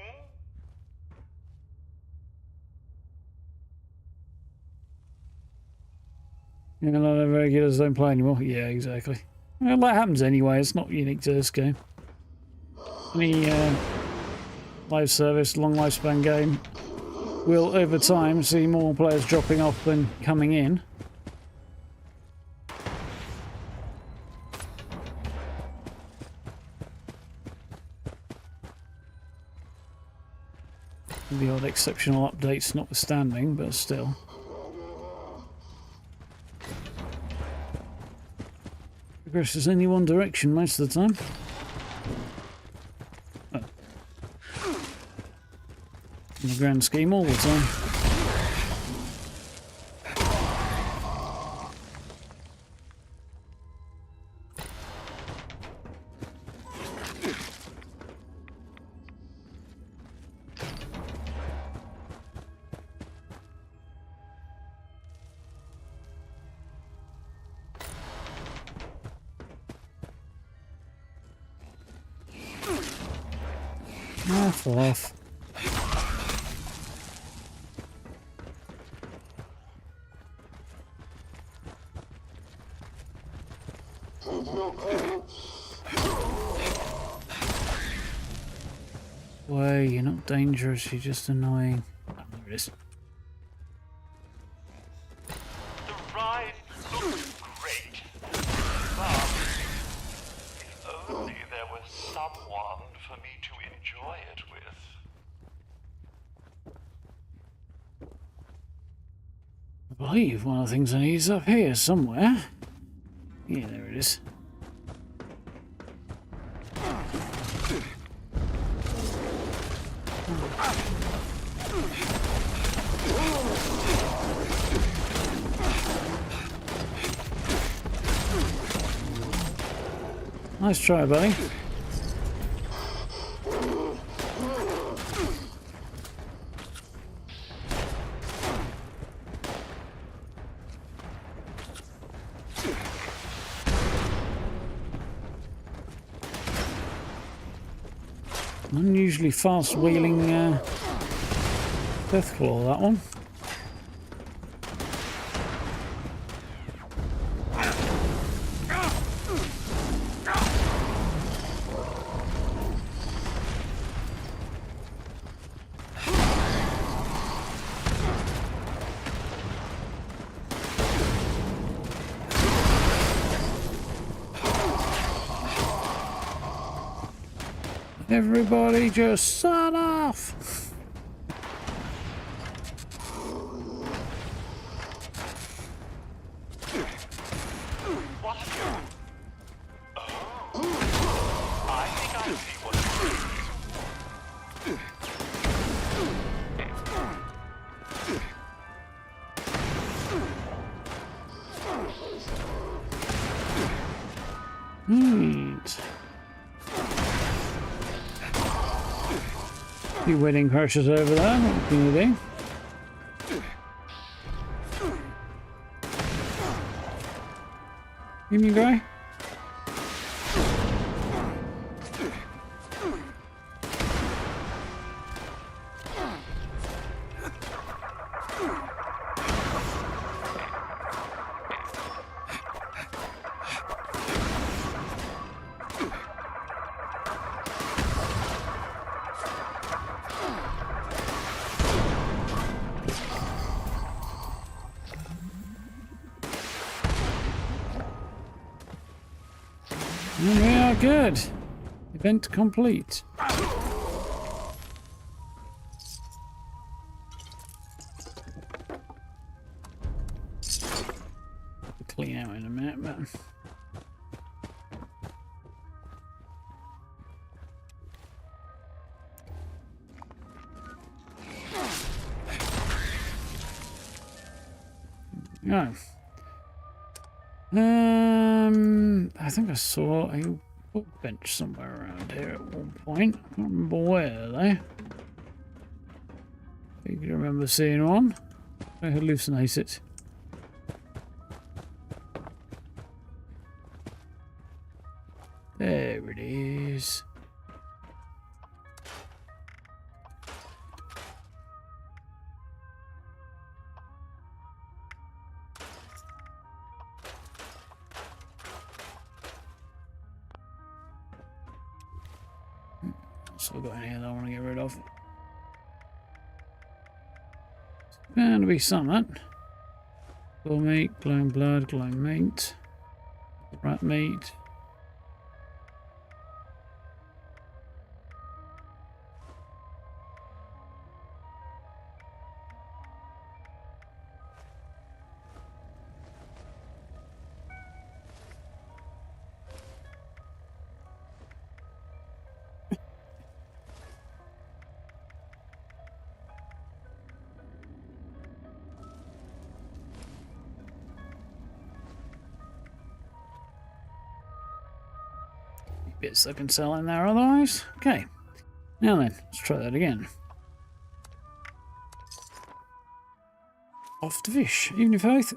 S1: Yeah, a lot of regulars don't play anymore. Yeah, exactly. Well, that happens anyway. It's not unique to this game. Any live service, long lifespan game will, over time, see more players dropping off than coming in. The odd exceptional updates notwithstanding, but still. Progresses only one direction most of the time. Oh. In the grand scheme all the time. Fall off. Way, you're not dangerous, you're just annoying. Oh, there it is.
S6: The ride looks great. But if only there was someone
S1: believe one of the things I need is up here somewhere. Yeah, there it is. Nice try, buddy. Unusually fast wheeling Deathclaw, that one. Everybody just sign off!
S6: What is it? Oh, I think I see what it is.
S1: Neat. Few wedding crashes over there, what can you do? Evening, guy. And we are good. Event complete. Clean out in a minute, but no. I think I saw a workbench somewhere around here at one point. I can't remember where though. You can remember seeing one. I hallucinate it. There it is. Still got any that I want to get rid of. Bound to be something. Claw meat, glowing blood, glowing meat, rat meat. Bits I can sell in there otherwise. Okay. Now then, let's try that again. Off to fish. Evening, Faith.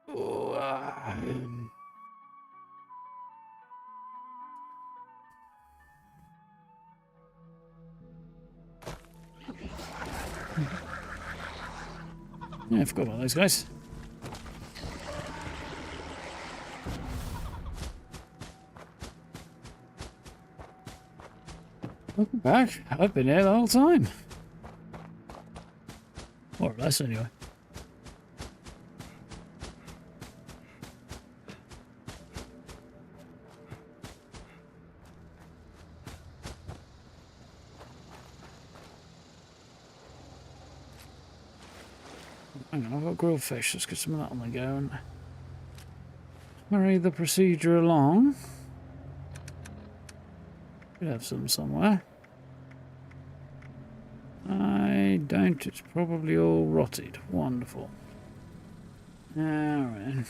S1: Oh, yeah, I forgot about those guys. Welcome back. I've been here the whole time. More or less, anyway. Hang on, I've got grilled fish. Let's get some of that on the go and hurry the procedure along. Should have some somewhere. I don't. It's probably all rotted. Wonderful. Alright.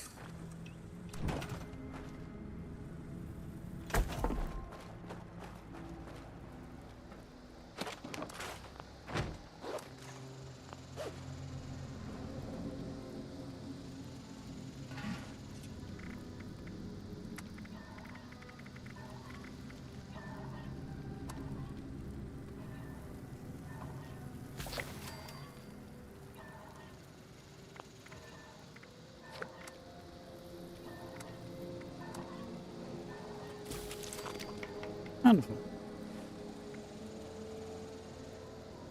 S1: Wonderful.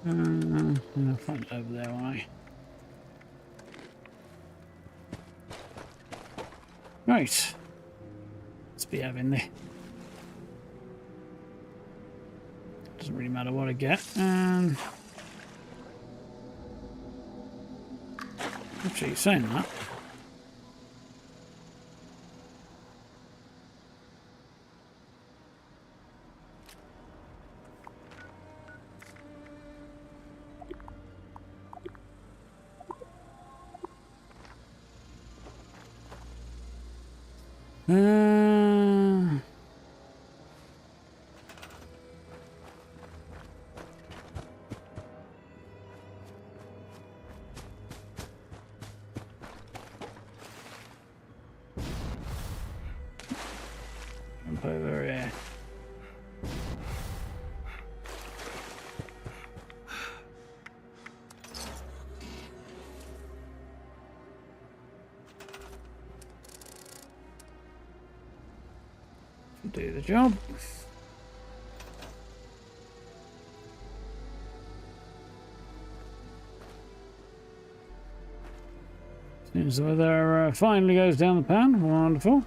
S1: I'll find it over there, won't I? Right. Let's be having the. Doesn't really matter what I get. Actually, saying that. Jump over here. Do the job. Seems the weather finally goes down the pan. Wonderful.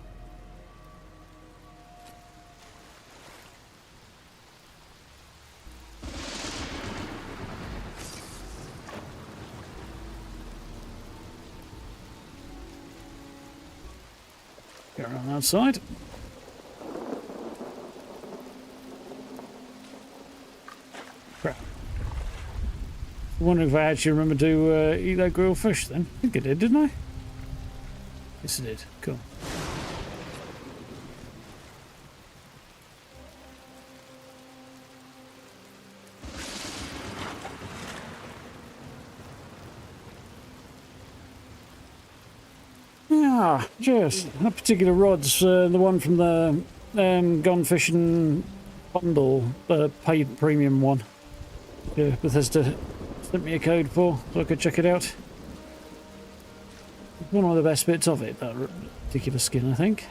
S1: Go around that side. Crap. I'm wondering if I actually remember to eat that grilled fish then. I think I did, didn't I? Yes, I did. Cool. Yeah, just that particular rod's the one from the Gone Fishing bundle, the paid premium one. Yeah, Bethesda sent me a code for, so I could check it out. One of the best bits of it, that particular skin, I think.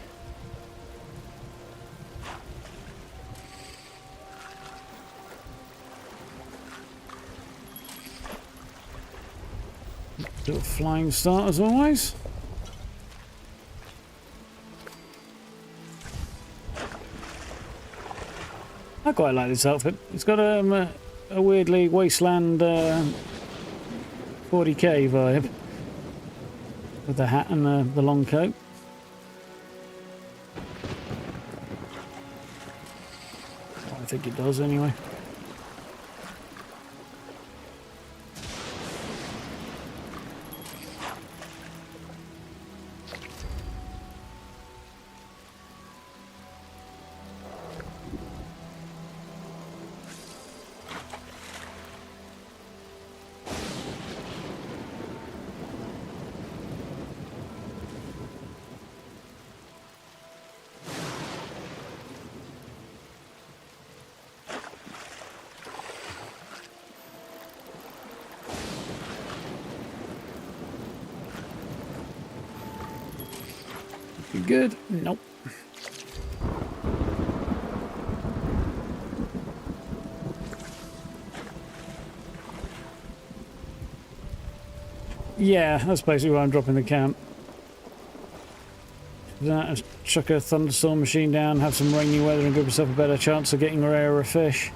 S1: Little flying start as always. I quite like this outfit. It's got a weirdly Wasteland 40k vibe with the hat and the long coat. I think it does anyway. Good? Nope. Yeah, that's basically why I'm dropping the camp. Chuck a thunderstorm machine down, have some rainy weather and give yourself a better chance of getting rarer fish.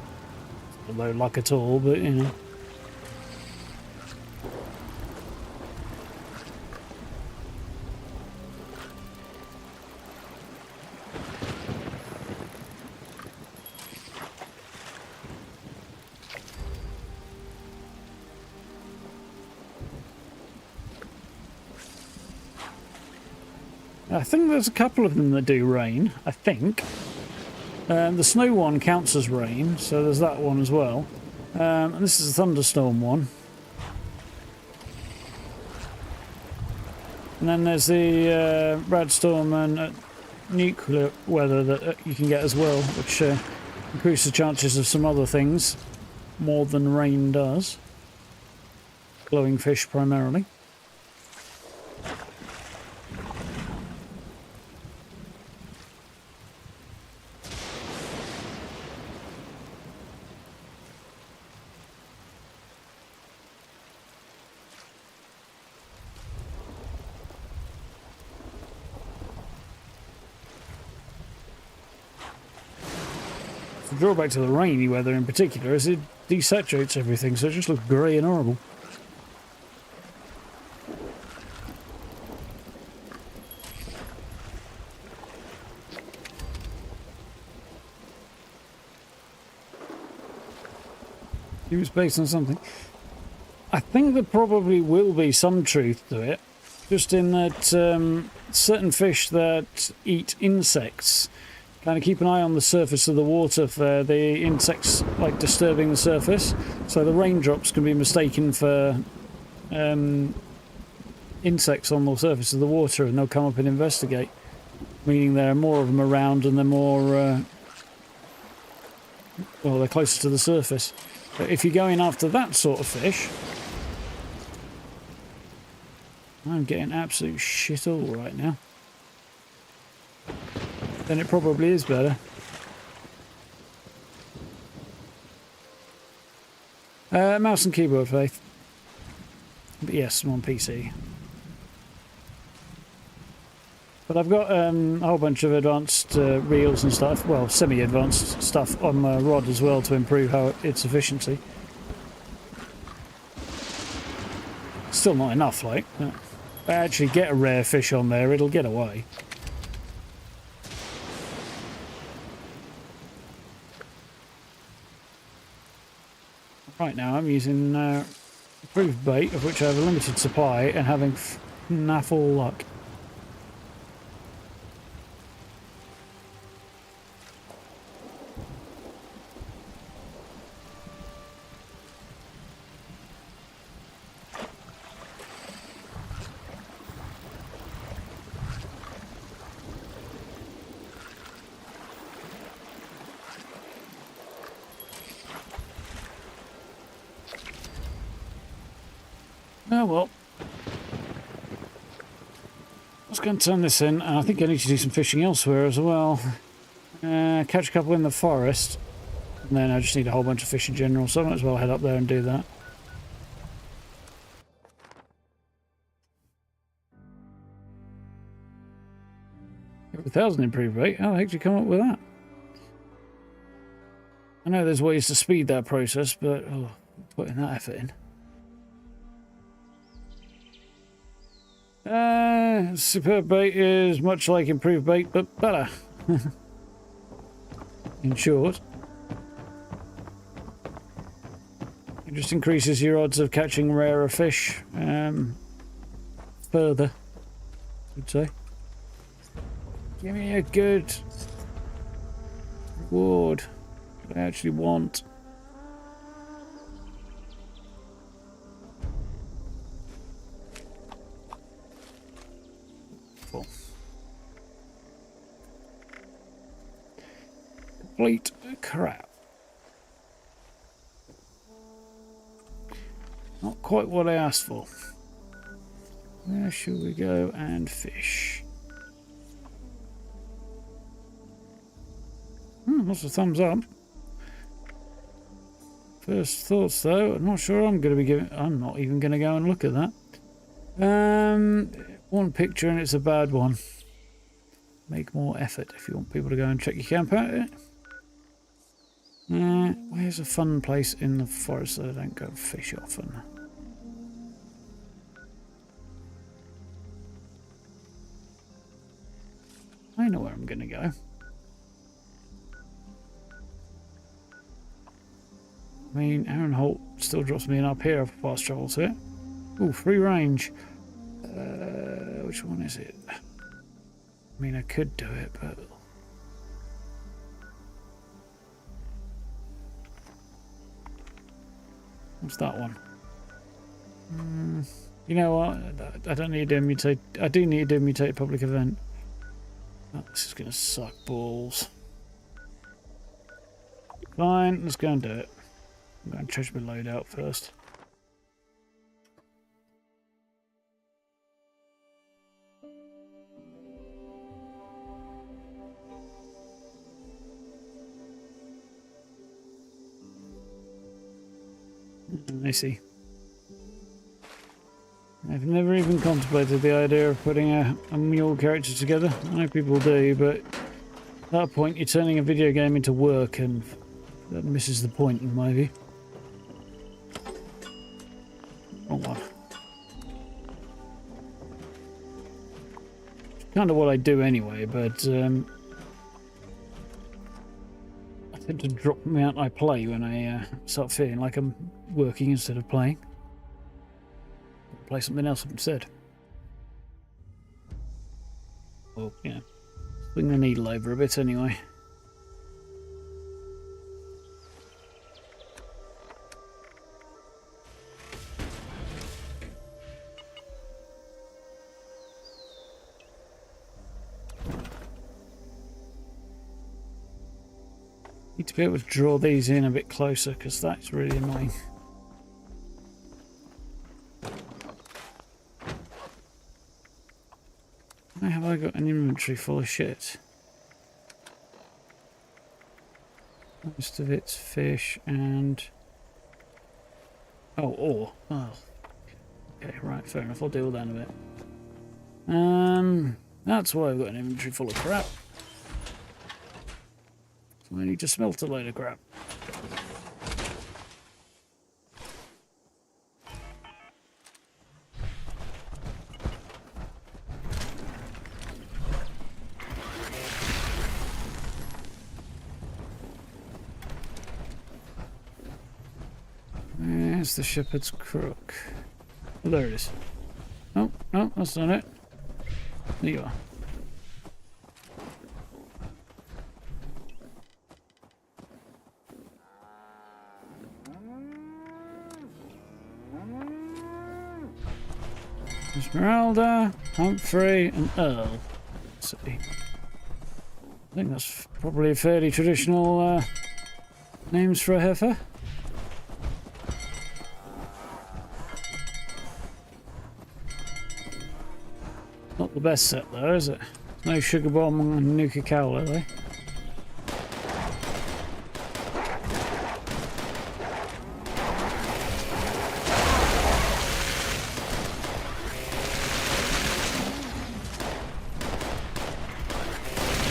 S1: No luck at all, but you know. I think there's a couple of them that do rain, I think. The snow one counts as rain, so there's that one as well. And this is a thunderstorm one. And then there's the rad storm and nuclear weather that you can get as well, which increases the chances of some other things more than rain does. Glowing fish primarily. The drawback to the rainy weather in particular is it desaturates everything, so it just looks grey and horrible. It was based on something. I think there probably will be some truth to it, just in that certain fish that eat insects kind of keep an eye on the surface of the water for the insects like disturbing the surface, so the raindrops can be mistaken for insects on the surface of the water, and they'll come up and investigate, meaning there are more of them around and they're more well, they're closer to the surface. But if you're going after that sort of fish, I'm getting absolute shit all right now. Then it probably is better. Mouse and keyboard, Faith. But yes, I'm on PC. But I've got a whole bunch of advanced reels and stuff, well, semi-advanced stuff on my rod as well to improve its efficiency. Still not enough, like. If I actually get a rare fish on there, it'll get away. Right now I'm using approved bait, of which I have a limited supply, and having naffle luck. Oh well. I was going to turn this in, and I think I need to do some fishing elsewhere as well. Catch a couple in the forest, and then I just need a whole bunch of fish in general, so I might as well head up there and do that. Over 1,000 improved rate. How the heck did you come up with that? I know there's ways to speed that process, but putting that effort in. Superb bait is much like improved bait, but better. In short. It just increases your odds of catching rarer fish further, I'd say. Give me a good reward that I actually want. Complete crap. Not quite what I asked for. Where should we go and fish? Lots of thumbs up. First thoughts though, I'm not sure I'm going to be giving. I'm not even going to go and look at that. One picture and it's a bad one. Make more effort if you want people to go and check your camp out. Where's a fun place in the forest that I don't go fish often? I know where I'm going to go. I mean, Aaron Holt still drops me in up here for fast travel to it. Ooh, free range. Which one is it? I mean, I could do it, but... What's that one? You know what? I don't need to mutate. I do need to mutate public event. Oh, this is going to suck balls. Fine, let's go and do it. I'm going to change my loadout first. I see. I've never even contemplated the idea of putting a mule character together. I know people do, but at that point you're turning a video game into work, and that misses the point in my view. Wrong one. Kind of what I do anyway, but I tend to drop the amount I play when I start feeling like I'm working instead of playing. Play something else instead. Or, yeah, swing the needle over a bit anyway. Need to be able to draw these in a bit closer because that's really annoying. Why have I got an inventory full of shit? Most of it's fish and... Oh, ore. Oh. Okay, right, fair enough. I'll deal with that in a bit. That's why I've got an inventory full of crap. So I need to smelt a load of crap. Where's the shepherd's crook? Oh, there it is. Oh, no, that's not it. There you are. Esmeralda, Humphrey, and Earl. Let's see. I think that's probably fairly traditional names for a heifer. Not the best set though, is it? No Sugar Bomb and Nuka Cow, are they?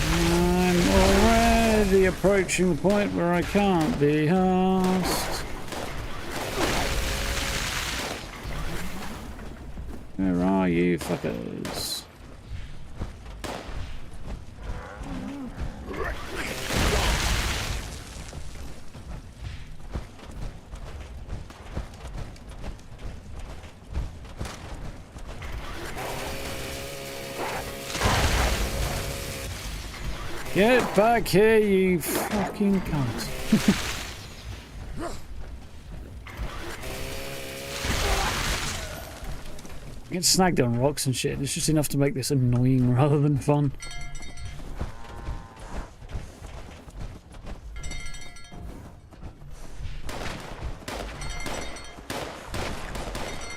S1: I'm already approaching the point where I can't be asked. Where are you fuckers? Get back here, you fucking cunt. I get snagged on rocks and shit. It's just enough to make this annoying rather than fun.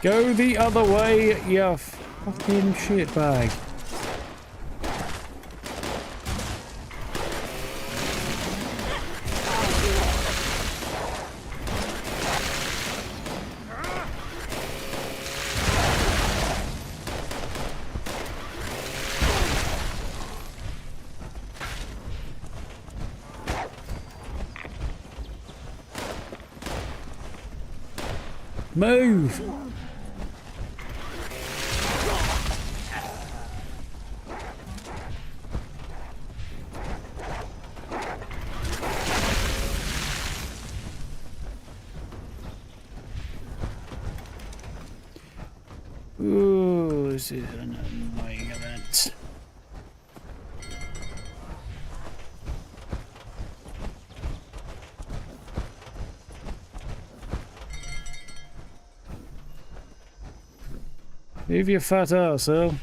S1: Go the other way, you fucking shitbag. Move! Ooh, this is an annoying event. Leave your fat ass, Earl.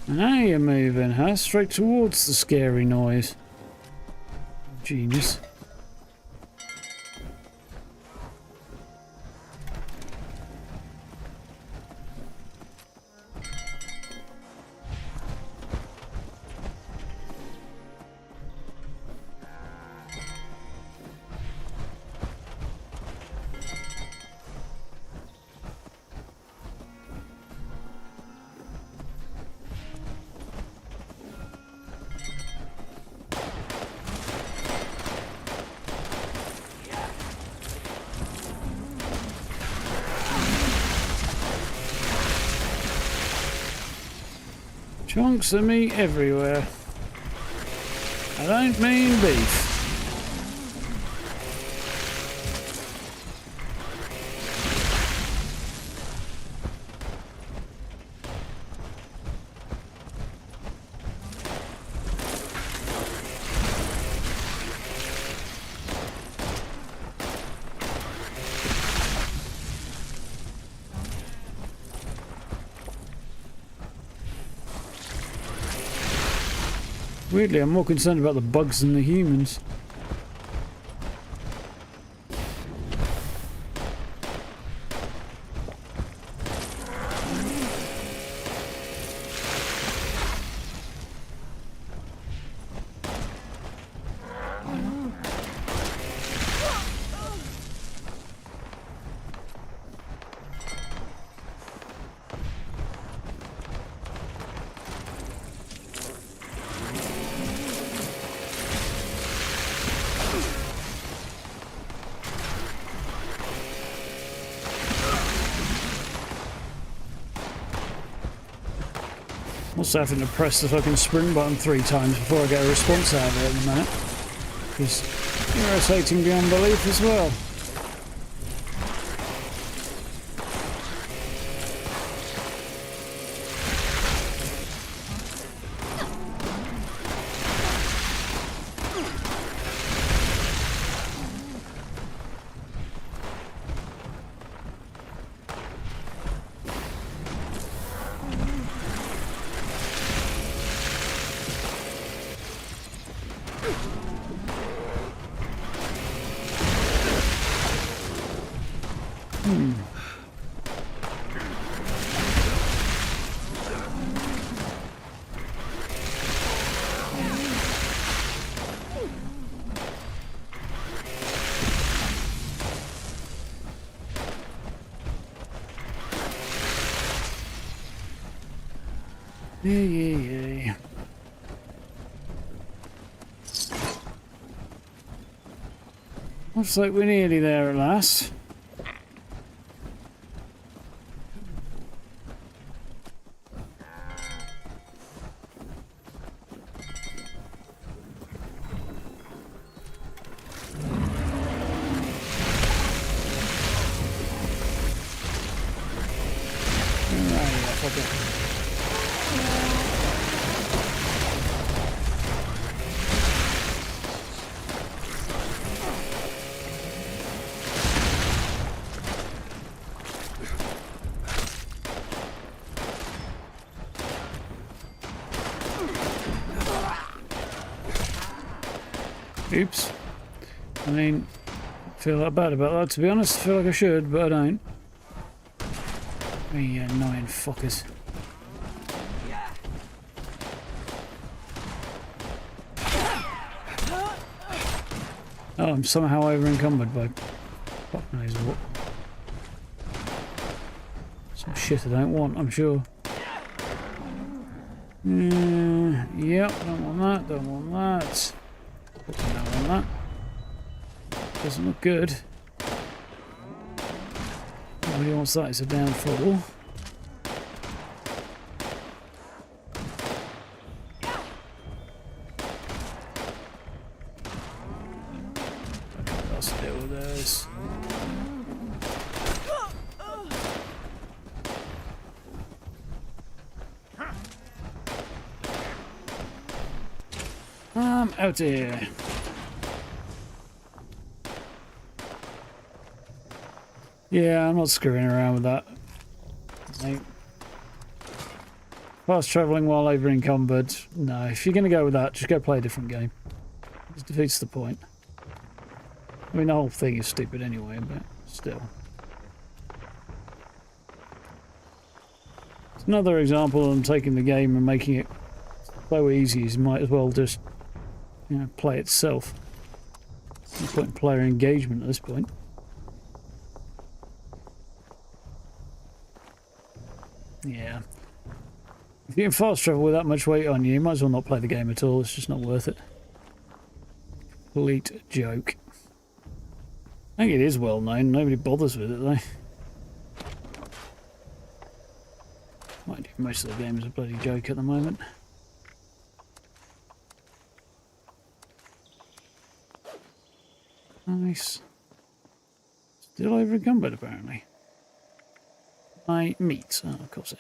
S1: Now you're moving, huh? Straight towards the scary noise. Genius. Chunks of meat everywhere. I don't mean beef. Weirdly, I'm more concerned about the bugs than the humans. Also having to press the fucking sprint button 3 times before I get a response out of it at the minute. It's irritating beyond belief as well. Yeah. Looks like we're nearly there at last. Oops. I mean, I feel that bad about that, to be honest. I feel like I should, but I don't. You annoying fuckers. Oh, I'm somehow over-encumbered by fuck knows what. Some shit I don't want, I'm sure. Yep, don't want that. Don't want that. Doesn't look good. Nobody wants that, it's a downfall. Let's deal with this. Out here. Yeah, I'm not screwing around with that. Mate. Fast travelling while over encumbered. No, if you're going to go with that, just go play a different game. It defeats the point. I mean, the whole thing is stupid anyway, but still. It's another example of them taking the game and making it so easy, you might as well just, you know, play itself. No point in player engagement at this point. Yeah. If you can fast travel with that much weight on you, you might as well not play the game at all. It's just not worth it. Complete joke. I think it is well known. Nobody bothers with it though. Mind you, most of the game is a bloody joke at the moment. Nice. Still over encumbered apparently. My meat. Oh, of course it.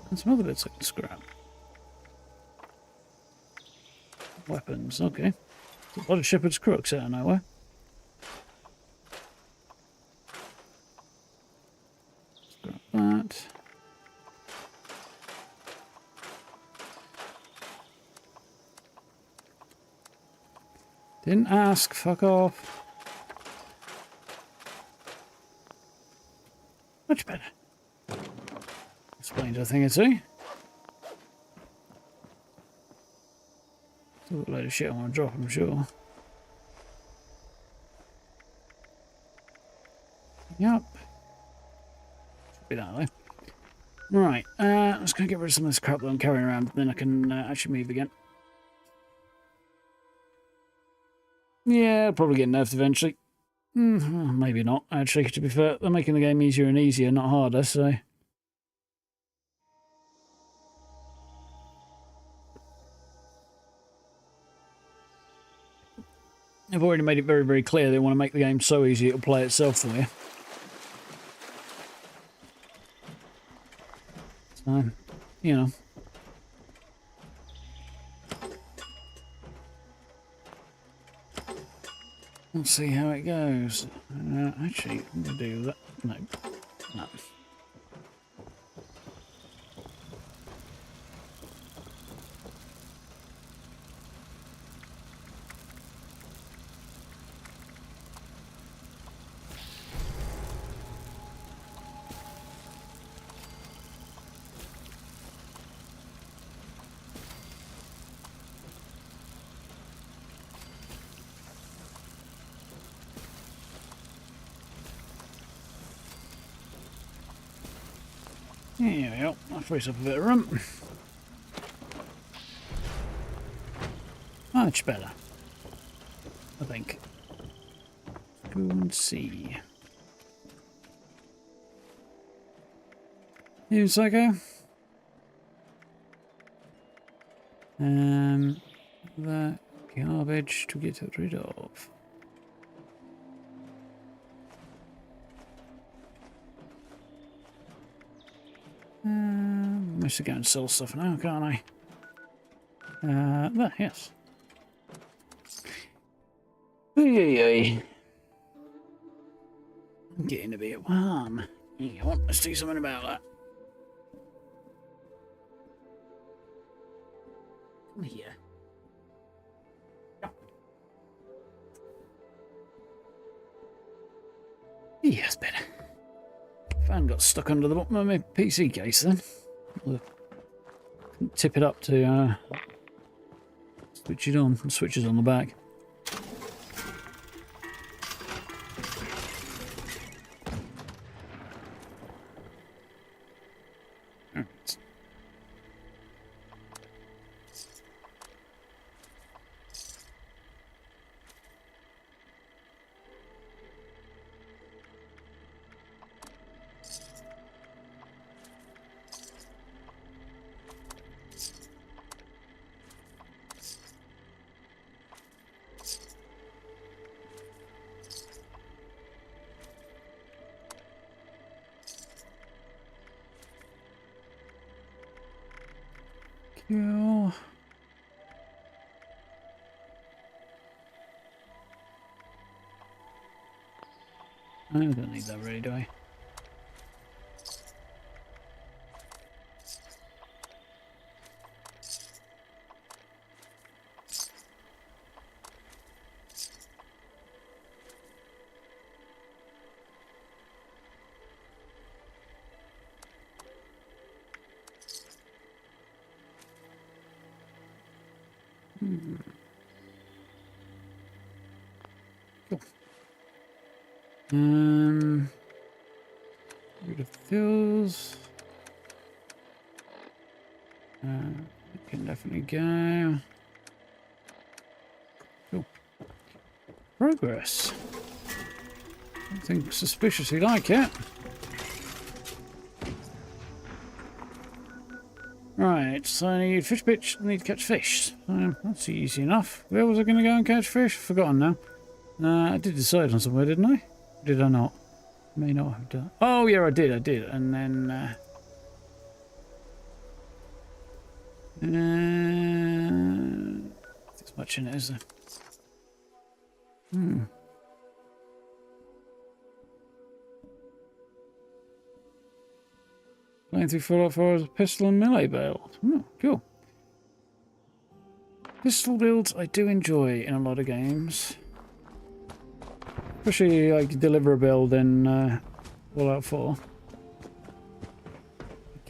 S1: And some other bits I can scrap. Weapons, okay. A lot of shepherd's crooks out of nowhere. Scrap that. Didn't ask, fuck off. Much better. Explains a thing or two. Still got a load of shit I want to drop, I'm sure. Yep. Should be that way. Right, I'm just going to get rid of some of this crap that I'm carrying around, then I can actually move again. Yeah, I'll probably get nerfed eventually. Maybe not, actually, to be fair. They're making the game easier and easier, not harder, so... They've already made it very, very clear they want to make the game so easy it'll play itself for you. So, you know. Let's see how it goes. Actually, I'm going to do that. No. No. Here we go. That frees up a bit of room. Much better. I think. Go and see. You psycho? That garbage to get rid of. I should go and sell stuff now, can't I? There, yes. I'm getting a bit warm. Hang on, let's do something about that. Come here. Yes, better. Fan got stuck under the bottom of my PC case then. Couldn't tip it up to switch it on. The switch is on the back. Yeah. I don't need that really, do I? Cool. Rid of those. It can definitely go. Cool. Progress. Something suspiciously like it. Right, so I need fish bitch, I need to catch fish. That's easy enough. Where was I going to go and catch fish? Forgotten now. I did decide on somewhere, didn't I? Did I not? May not have done. Oh yeah, I did. And then there's much in it, is there? Playing through Fallout 4 as a pistol and melee build. Cool. Pistol builds I do enjoy in a lot of games. Especially like deliver a build in Fallout 4.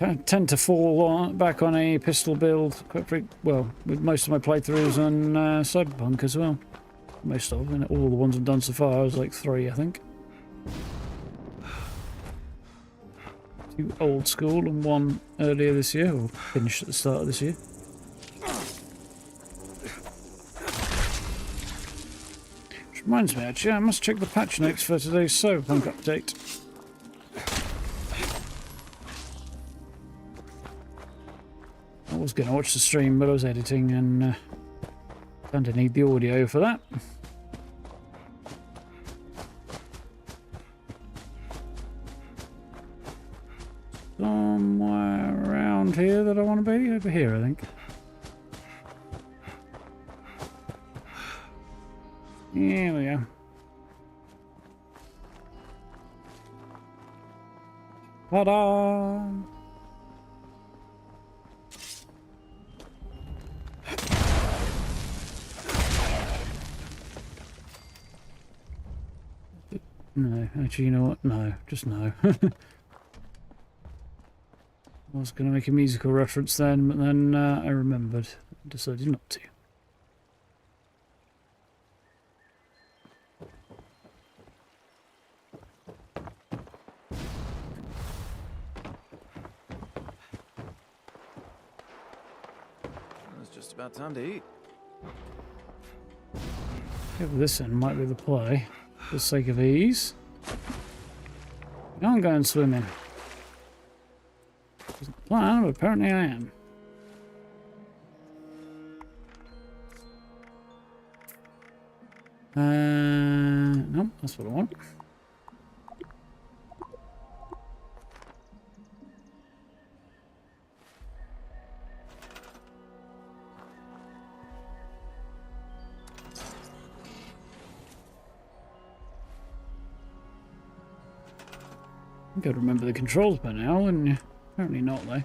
S1: I tend to fall back on a pistol build quite well with most of my playthroughs on Cyberpunk as well. Most of them, all the ones I've done so far, was like 3 I think. 2 old school and 1 earlier this year, or finished at the start of this year. Which reminds me actually, I must check the patch notes for today's Cyberpunk update. I was going to watch the stream, but I was editing and kind of need the audio for that. Somewhere around here that I want to be. Over here, I think. Here we go. Ta-da! No, actually, you know what? No, just no. I was going to make a musical reference then, but then I remembered. I decided not to.
S7: It's just about time to eat.
S1: Give this in, might be the play. For the sake of ease. I'm going swimming. Wasn't the plan, but apparently I am. Nope, that's what I want. I think I'd remember the controls by now, and apparently not, though.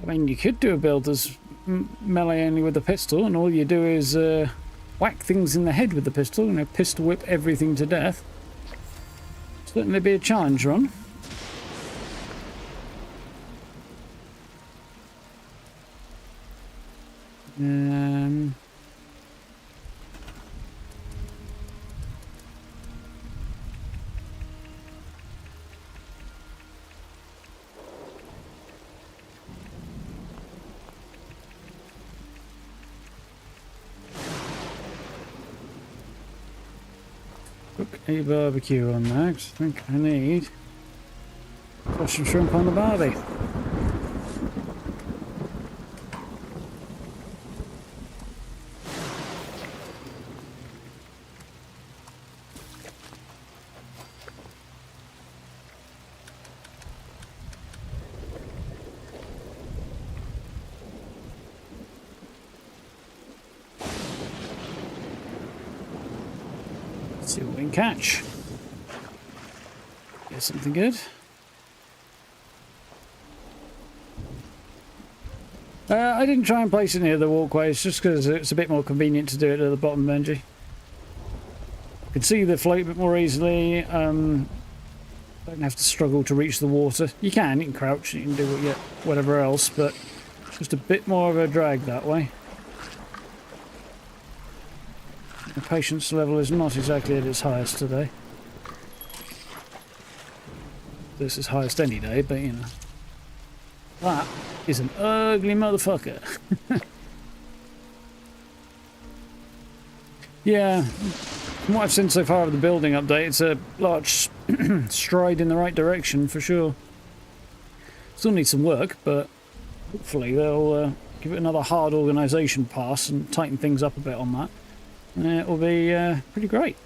S1: I mean, you could do a build as melee only with a pistol, and all you do is whack things in the head with the pistol, and pistol whip everything to death. Certainly be a challenge run. Cook a barbecue on that, 'cause I think I need fish and shrimp on the barbie. See what we can catch. Get something good. I didn't try and place it near the walkways just because it's a bit more convenient to do it at the bottom, Benji. You can see the float a bit more easily. Don't have to struggle to reach the water. You can crouch, you can do whatever else, but just a bit more of a drag that way. The patience level is not exactly at its highest today. This is highest any day, but you know. That is an ugly motherfucker. Yeah, from what I've seen so far of the building update, it's a large stride in the right direction for sure. Still needs some work, but hopefully they'll give it another hard organisation pass and tighten things up a bit on that. And it will be pretty great.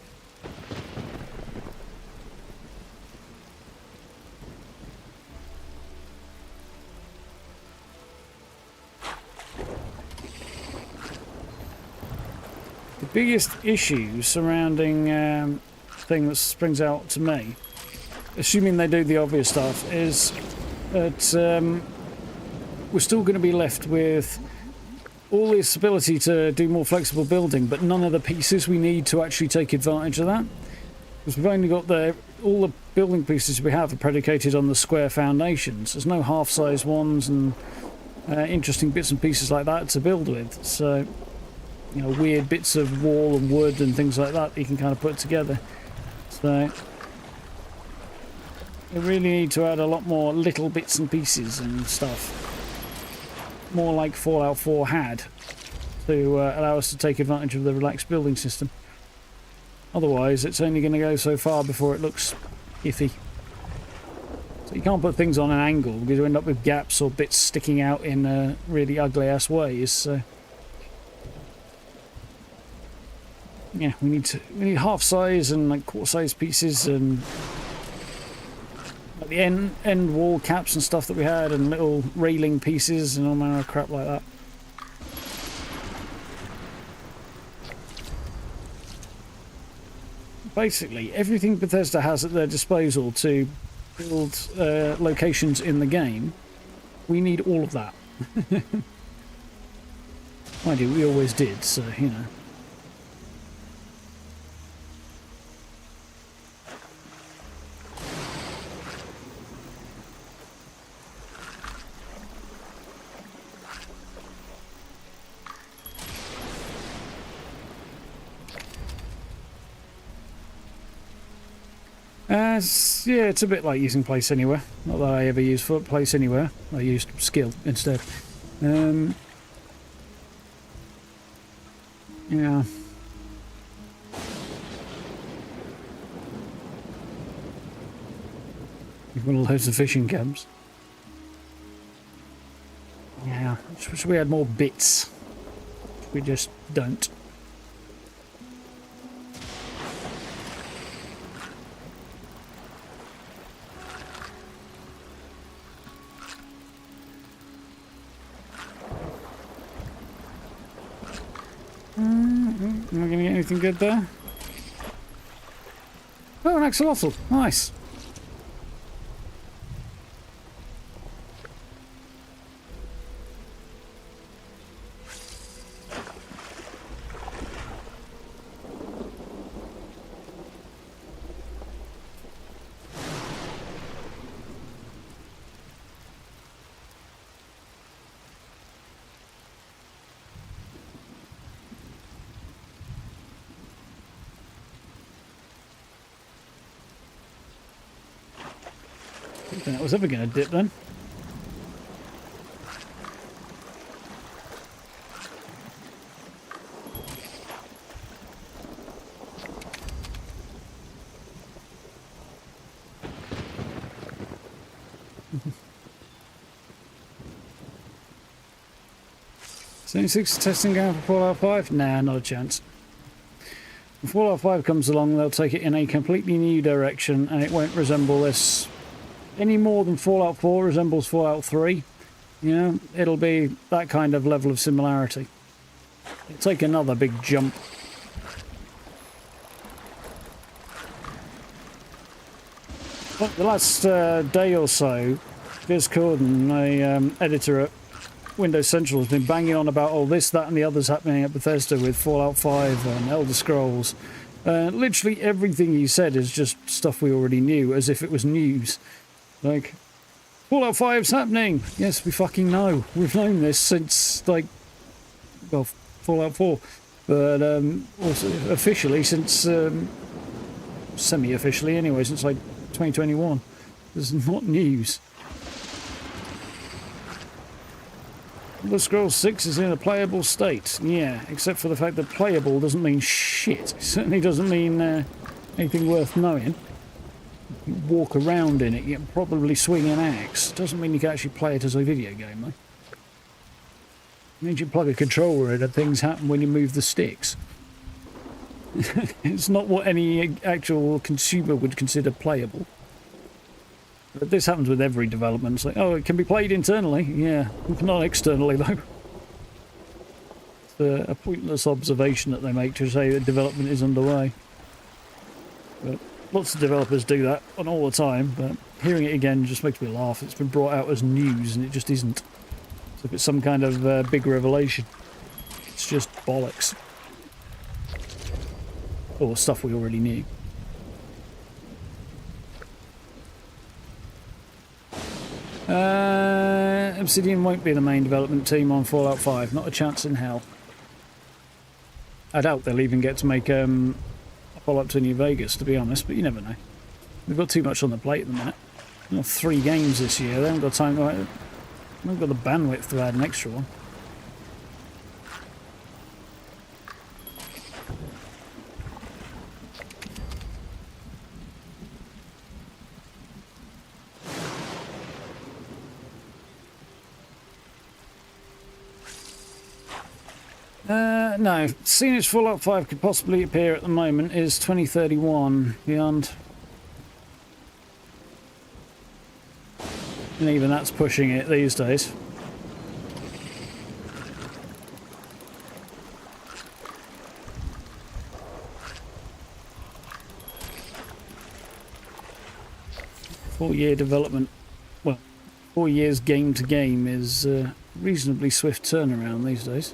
S1: The biggest issue surrounding thing that springs out to me, assuming they do the obvious stuff, is that we're still going to be left with all this ability to do more flexible building, but none of the pieces we need to actually take advantage of that. Because we've only got all the building pieces we have are predicated on the square foundations. There's no half-size ones and interesting bits and pieces like that to build with. So, you know, weird bits of wall and wood and things like that you can kind of put together. So, we really need to add a lot more little bits and pieces and stuff. More like Fallout 4 had, to allow us to take advantage of the relaxed building system. Otherwise, it's only going to go so far before it looks iffy. So you can't put things on an angle because you end up with gaps or bits sticking out in really ugly-ass ways. So yeah, we need half-size and like quarter-size pieces and like the end wall caps and stuff that we had, and little railing pieces and all manner of crap like that. Basically, everything Bethesda has at their disposal to build locations in the game, we need all of that. Mind you, we always did, so, you know. Yeah, it's a bit like using Place Anywhere. Not that I ever used Place Anywhere. I used Skill instead. Yeah. You've got loads of fishing camps. Yeah, I just wish we had more bits. We just don't. Am I going to get anything good there? Oh, an axolotl. Nice. I didn't think that was ever going to dip then. So 6 testing going for Fallout 5? Nah, not a chance. When Fallout 5 comes along, they'll take it in a completely new direction, and it won't resemble this any more than Fallout 4 resembles Fallout 3. You know, it'll be that kind of level of similarity. It'll take another big jump. Well, the last day or so, Viz Corden, a editor at Windows Central, has been banging on about all this, that, and the others happening at Bethesda with Fallout 5 and Elder Scrolls. Literally everything he said is just stuff we already knew, as if it was news. Like, Fallout 5's happening! Yes, we fucking know. We've known this since, like, well, Fallout 4. But also officially since, semi-officially anyway, since, like, 2021. This is not news. Elder Scrolls 6 is in a playable state. Yeah, except for the fact that playable doesn't mean shit. It certainly doesn't mean anything worth knowing. You walk around in it, you can probably swing an axe. Doesn't mean you can actually play it as a video game, though. It means you plug a controller in and things happen when you move the sticks. It's not what any actual consumer would consider playable. But this happens with every development. It's like, oh, it can be played internally. Yeah, not externally, though. It's a pointless observation that they make to say that development is underway. But lots of developers do that on all the time, but hearing it again just makes me laugh. It's been brought out as news, and it just isn't. So if it's some kind of big revelation, it's just bollocks. Or stuff we already knew. Obsidian won't be the main development team on Fallout 5. Not a chance in hell. I doubt they'll even get to make a follow-up to New Vegas, to be honest, but you never know. They've got too much on the plate at the minute. They've got 3 games this year. They haven't got time. They haven't got the bandwidth to add an extra one. No, seeing as Fallout 5 could possibly appear at the moment is 2031 beyond. And even that's pushing it these days. Four-year development, well, 4 years game to game is a reasonably swift turnaround these days.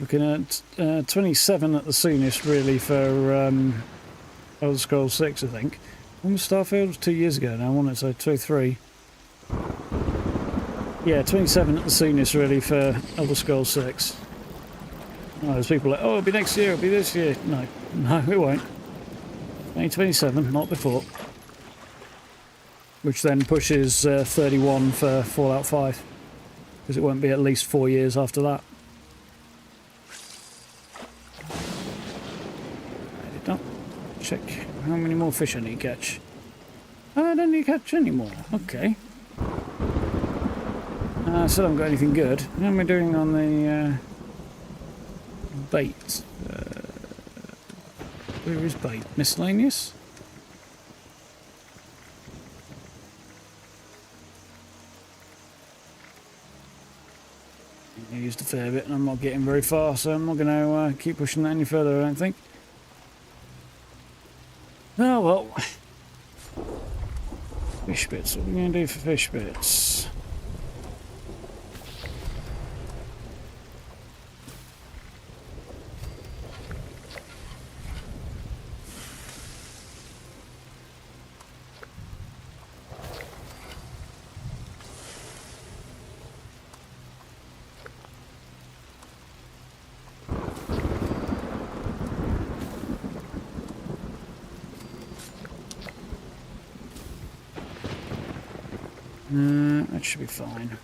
S1: Looking at 27 at the soonest, really, for Elder Scrolls 6, I think. When was Starfield? It was 2 years ago now, wasn't it? So 23. Yeah, 27 at the soonest, really, for Elder Scrolls 6. Oh, there's people like, oh, it'll be next year, it'll be this year. No, no, it won't. Only 27, not before. Which then pushes 31 for Fallout 5. Because it won't be at least 4 years after that. Check how many more fish I need to catch. Oh, I don't need to catch any more. Okay. I still haven't got anything good. How am I doing on the bait? Where is bait? Miscellaneous? I used a fair bit and I'm not getting very far, so I'm not going to keep pushing that any further, I don't think. Oh well. Fish bits. What are we going to do for fish bits? That should be fine.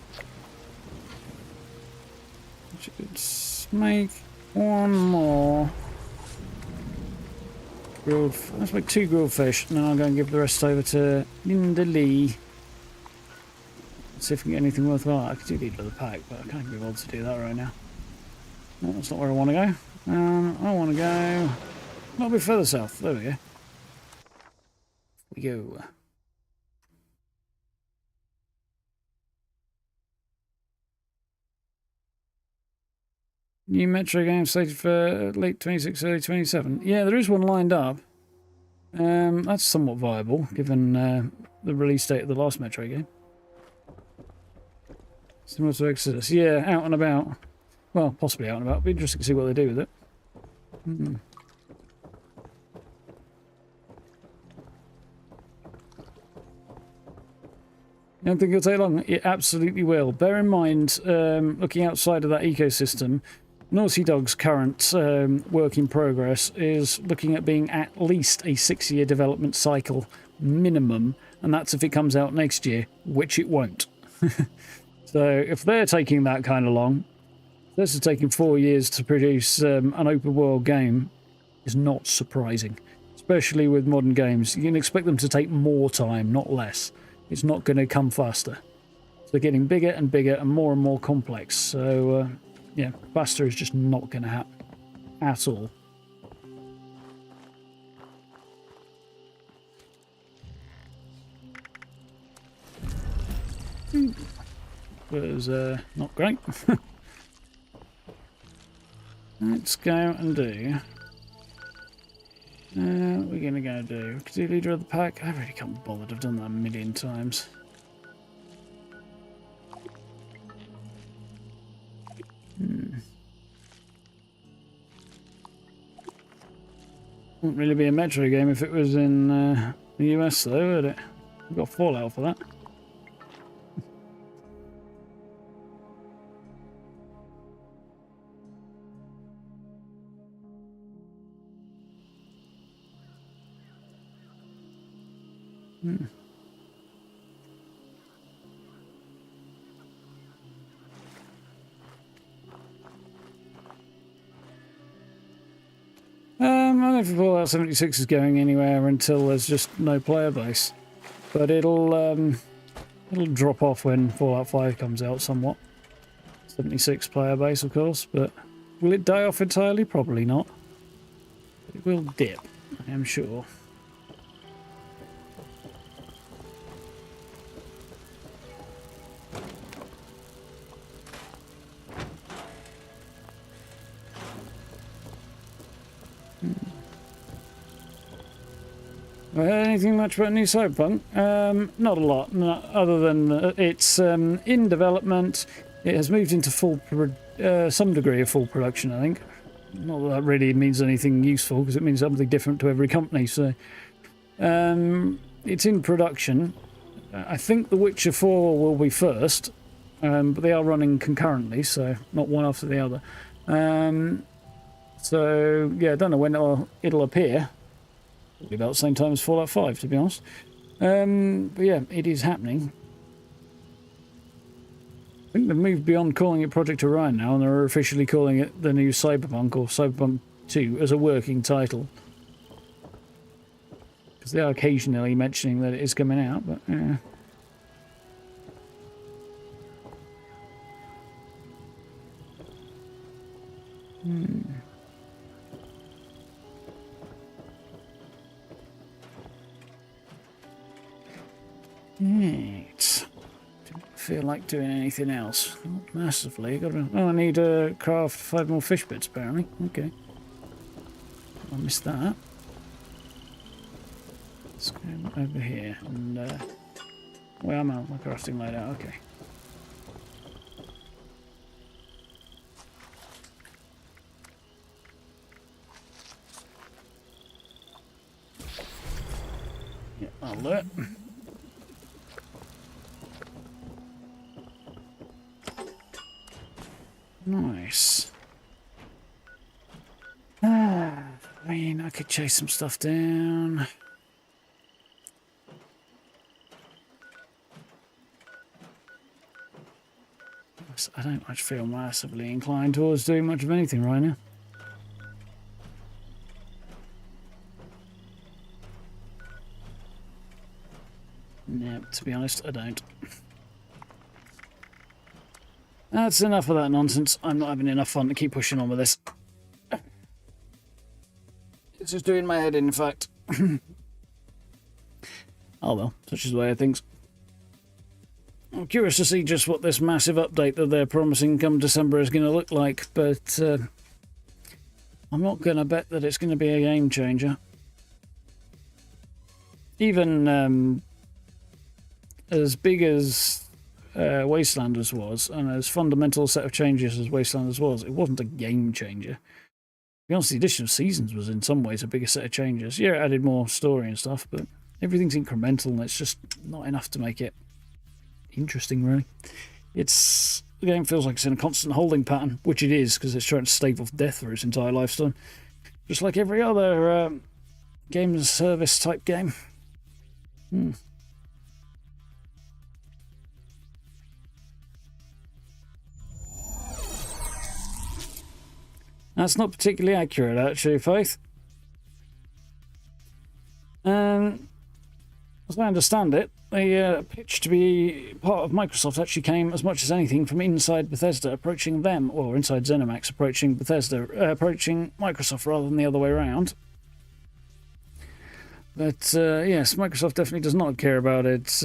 S1: Let's make one more grilled. Let's make 2 grilled fish, and then I'll go and give the rest over to Linda-Lee. See if we can get anything worthwhile. I could do the other pack, but I can't be bothered to do that right now. No, that's not where I want to go. I want to go a little bit further south. There we go. We go. New Metro game slated for late 26, early 27. Yeah, there is one lined up. That's somewhat viable, given the release date of the last Metro game. Similar to Exodus. Yeah, out and about. Well, possibly out and about. It'll be interesting to see what they do with it. I don't think it'll take long. It absolutely will. Bear in mind, looking outside of that ecosystem, Naughty Dog's current work in progress is looking at being at least a 6-year development cycle minimum, and that's if it comes out next year, which it won't. So if they're taking that kind of long, this is taking 4 years to produce an open world game is not surprising, especially with modern games. You can expect them to take more time, not less. It's not going to come faster. So they're getting bigger and bigger and more complex. So, yeah, faster is just not going to happen at all. Was not great. Let's go and do. What are we going to go do? Could do leader of the pack? I really can't be bothered. I've done that a million times. Wouldn't really be a Metro game if it was in the US, though, would it? We've got Fallout for that. I don't know if Fallout 76 is going anywhere until there's just no player base, but it'll drop off when Fallout 5 comes out somewhat. 76 player base, of course, but will it die off entirely? Probably not. It will dip, I am sure. Anything much about new Cyberpunk? Not a lot, other than it's in development. It has moved into some degree of full production, I think. Not that that really means anything useful, because it means something different to every company. So it's in production. I think The Witcher 4 will be first, but they are running concurrently, so not one after the other. So yeah, I don't know when it'll appear. Probably about the same time as Fallout 5, to be honest. But yeah, it is happening. I think they've moved beyond calling it Project Orion now, and they're officially calling it the new Cyberpunk, or Cyberpunk 2, as a working title. Because they are occasionally mentioning that it is coming out, but yeah. Right. Don't feel like doing anything else. Not massively. I need to craft 5 more fish bits, apparently. Okay. I missed that. Let's go over here and well, I'm out my crafting loadout. Okay. Yeah, I'll do it. Nice. I mean, I could chase some stuff down. I don't much feel massively inclined towards doing much of anything right now. No, to be honest, I don't. That's enough of that nonsense. I'm not having enough fun to keep pushing on with this. It's just doing my head in, fact. Oh well, such is the way of things. I'm curious to see just what this massive update that they're promising come December is going to look like, but I'm not going to bet that it's going to be a game changer. Even as big as Wastelanders was, and as fundamental a set of changes as Wastelanders was, it wasn't a game changer. To be honest, the addition of seasons was in some ways a bigger set of changes. Yeah, it added more story and stuff, but everything's incremental and it's just not enough to make it interesting, really. The game feels like it's in a constant holding pattern, which it is, because it's trying to stave off death for its entire lifetime. Just like every other game as a service type game. That's not particularly accurate, actually, Faith. As I understand it, the pitch to be part of Microsoft actually came as much as anything from inside Bethesda approaching them, or inside ZeniMax approaching Bethesda, approaching Microsoft rather than the other way around. But yes, Microsoft definitely does not care about its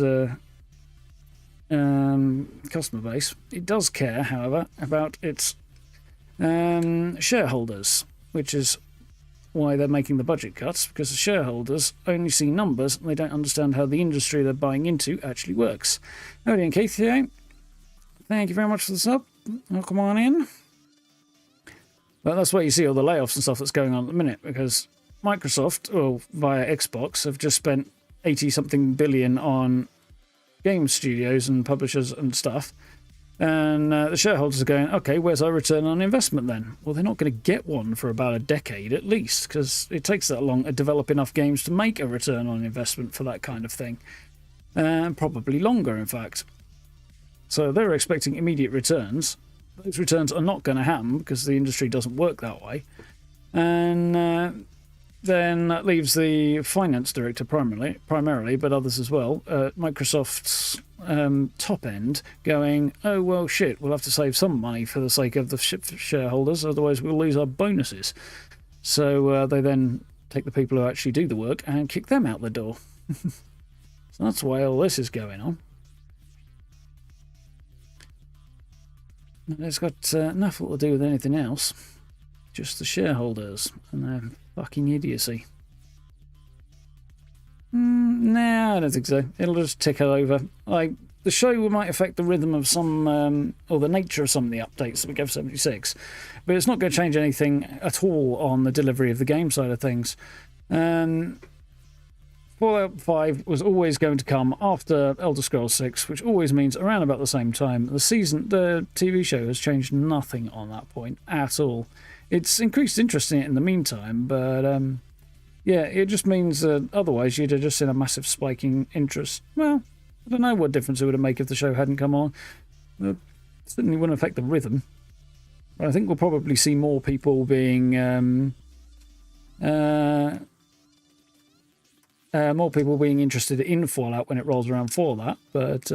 S1: customer base. It does care, however, about its shareholders, which is why they're making the budget cuts, because the shareholders only see numbers and they don't understand how the industry they're buying into actually works. Howdy, and Keith here. Thank you very much for the sub. Welcome on in. But that's where you see all the layoffs and stuff that's going on at the minute, because Microsoft, or via Xbox, have just spent 80-something billion on game studios and publishers and stuff. And the shareholders are going, okay, where's our return on investment then? Well, they're not going to get one for about a decade at least, because it takes that long to develop enough games to make a return on investment for that kind of thing. Probably longer, in fact. So they're expecting immediate returns. Those returns are not going to happen because the industry doesn't work that way. And then that leaves the finance director primarily, but others as well, Microsoft's top end, going, oh, well, shit, we'll have to save some money for the sake of the shareholders, otherwise we'll lose our bonuses. So they then take the people who actually do the work and kick them out the door. So that's why all this is going on. It's got nothing to do with anything else, just the shareholders and their fucking idiocy. Nah, I don't think so. It'll just tick over. Like, the show might affect the rhythm of some, or the nature of some of the updates that we get for 76, but it's not going to change anything at all on the delivery of the game side of things. Fallout 5 was always going to come after Elder Scrolls 6, which always means around about the same time. The TV show has changed nothing on that point at all. It's increased interest in it in the meantime, but yeah, it just means that otherwise you'd have just seen a massive spiking interest. Well, I don't know what difference it would have made if the show hadn't come on. It certainly wouldn't affect the rhythm. But I think we'll probably see more people being interested in Fallout when it rolls around for that. But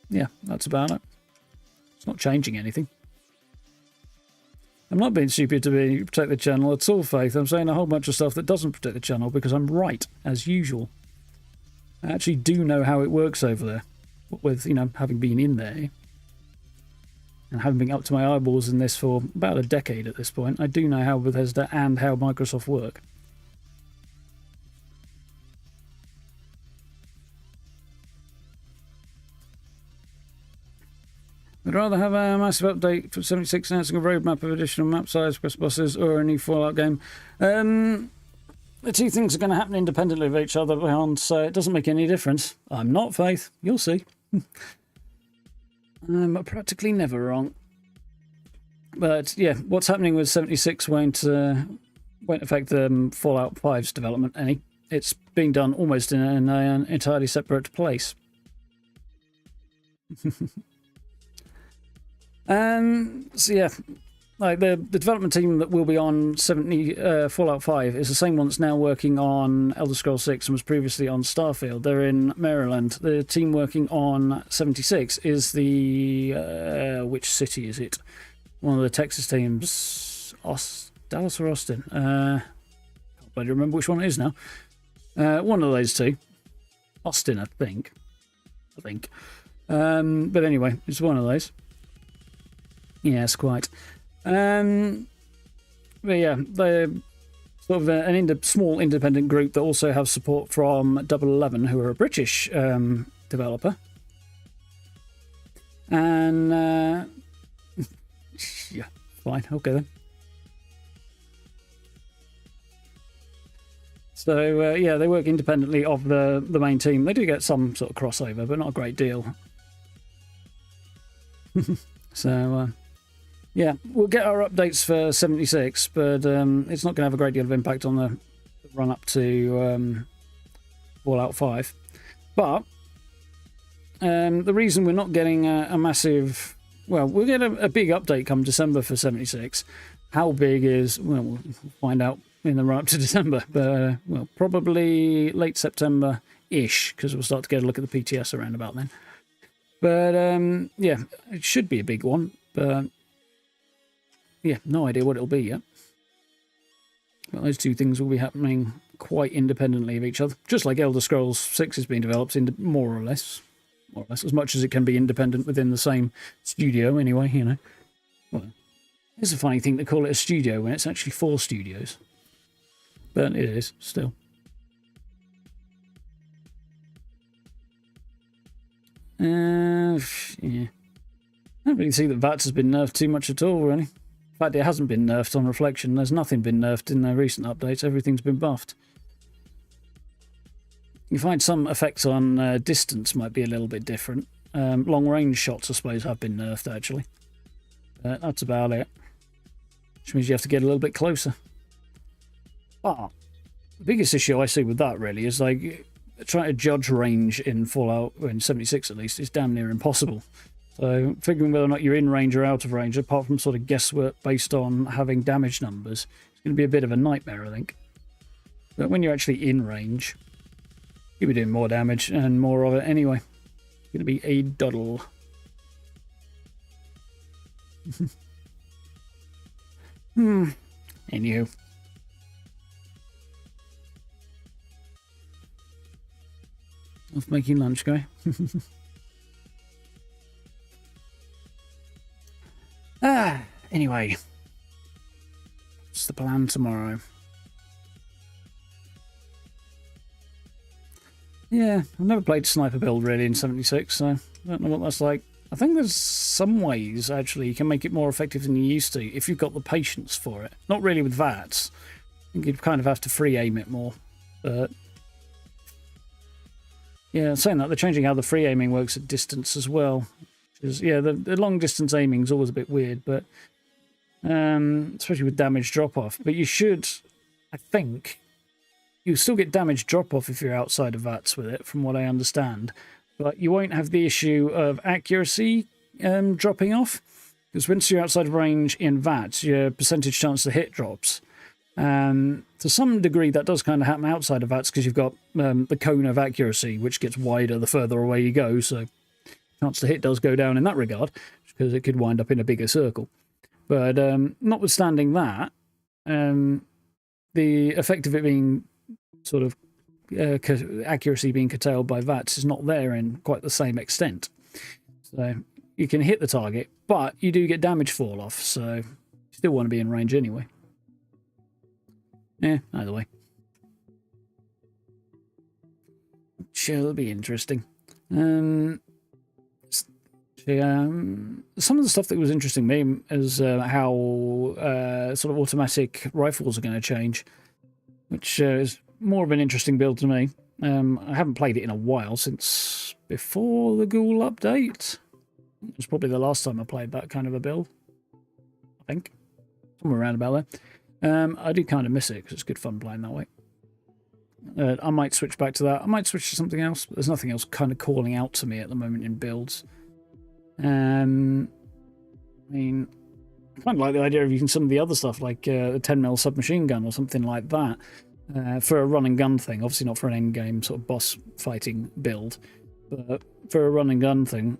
S1: yeah, that's about it. It's not changing anything. I'm not being stupid to protect the channel at all, Faith. I'm saying a whole bunch of stuff that doesn't protect the channel because I'm right, as usual. I actually do know how it works over there, with, you know, having been in there. And having been up to my eyeballs in this for about a decade at this point, I do know how Bethesda and how Microsoft work. I'd rather have a massive update for 76 announcing a roadmap of additional map size, quest bosses, or a new Fallout game. The two things are going to happen independently of each other, so it doesn't make any difference. I'm not, Faith. You'll see. I'm practically never wrong. But yeah, what's happening with 76 won't affect Fallout 5's development any. It's being done almost in an entirely separate place. So yeah, like the development team that will be on Fallout 5 is the same one that's now working on Elder Scrolls 6 and was previously on Starfield. They're in Maryland. The team working on 76 is the which city is it? One of the Texas teams, Dallas or Austin? I don't remember which one it is now. One of those two, Austin, I think. But anyway, it's one of those. Yes, quite. But yeah, they're sort of an small independent group that also have support from Double 11, who are a British developer. And yeah, fine, okay then. So yeah, they work independently of the main team. They do get some sort of crossover, but not a great deal. So yeah, we'll get our updates for 76, but it's not going to have a great deal of impact on the run up to Fallout 5. But the reason we're not getting a massive... Well, we'll get a big update come December for 76. How big is... Well, we'll find out in the run up to December. But, well, probably late September-ish, because we'll start to get a look at the PTS around about then. But, yeah, it should be a big one. But, yeah, no idea what it'll be yet. But those two things will be happening quite independently of each other. Just like Elder Scrolls 6 has been developed, more or less, as much as it can be independent within the same studio anyway, you know. Well, it's a funny thing to call it a studio when it's actually 4 studios. But it is, still. Yeah. I don't really see that VATS has been nerfed too much at all, really. In fact, it hasn't been nerfed on reflection. There's nothing been nerfed in the recent updates. Everything's been buffed. You find some effects on distance might be a little bit different. Long-range shots, I suppose, have been nerfed, actually. That's about it. Which means you have to get a little bit closer. But the biggest issue I see with that, really, is like trying to judge range in Fallout, in 76 at least, is damn near impossible. So figuring whether or not you're in range or out of range, apart from sort of guesswork based on having damage numbers, it's going to be a bit of a nightmare, I think. But when you're actually in range, you'll be doing more damage and more of it anyway. It's going to be a doddle. Anywho. Off making lunch, guy. Anyway. What's the plan tomorrow? Yeah, I've never played sniper build really in 76, so I don't know what that's like. I think there's some ways, actually, you can make it more effective than you used to, if you've got the patience for it. Not really with VATS. I think you'd kind of have to free aim it more. But yeah, saying that, they're changing how the free aiming works at distance as well. Because, yeah, the long distance aiming is always a bit weird, but especially with damage drop-off. But you should, I think, you still get damage drop-off if you're outside of VATS with it, from what I understand. But you won't have the issue of accuracy dropping off. Because once you're outside of range in VATS, your percentage chance to hit drops. To some degree, that does kind of happen outside of VATS, because you've got the cone of accuracy, which gets wider the further away you go, so chance to hit does go down in that regard, because it could wind up in a bigger circle. But notwithstanding that, the effect of it being sort of accuracy being curtailed by VATS is not there in quite the same extent. So you can hit the target, but you do get damage fall off, so you still want to be in range anyway. Yeah, either way. It'll be interesting. Some of the stuff that was interesting to me is how sort of automatic rifles are going to change, which is more of an interesting build to me. I haven't played it in a while, since before the Ghoul update. It was probably the last time I played that kind of a build, I think. Somewhere around about there. I do kind of miss it, because it's good fun playing that way. I might switch back to that. I might switch to something else, but there's nothing else kind of calling out to me at the moment in builds. I mean, I kind of like the idea of using some of the other stuff, like the 10mm submachine gun or something like that, for a run and gun thing. Obviously not for an end game sort of boss fighting build, but for a run and gun thing.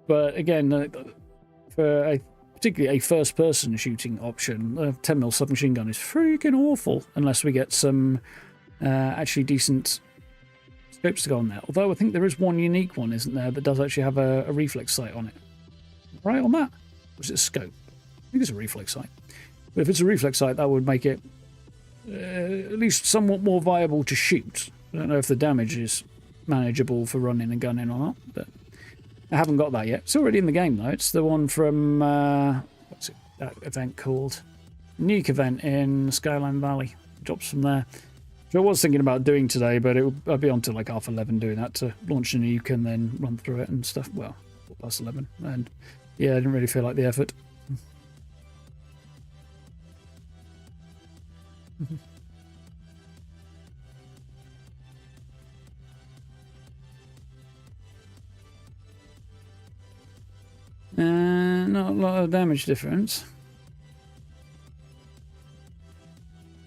S1: But again, for particularly a first person shooting option, the 10mm submachine gun is freaking awful unless we get some actually decent scopes to go on there. Although I think there is one unique one, isn't there, that does actually have a reflex sight on it. Right on that? Or is it a scope? I think it's a reflex sight. But if it's a reflex sight, that would make it at least somewhat more viable to shoot. I don't know if the damage is manageable for running and gunning or not, but I haven't got that yet. It's already in the game, though. It's the one from, what's it, that event called? Nuke event in Skyline Valley. Drops from there. So I was thinking about doing today, but I'd be on to like 11:30 doing that to launch a nuke and then run through it and stuff. Well, past 11. And yeah, I didn't really feel like the effort. Not a lot of damage difference.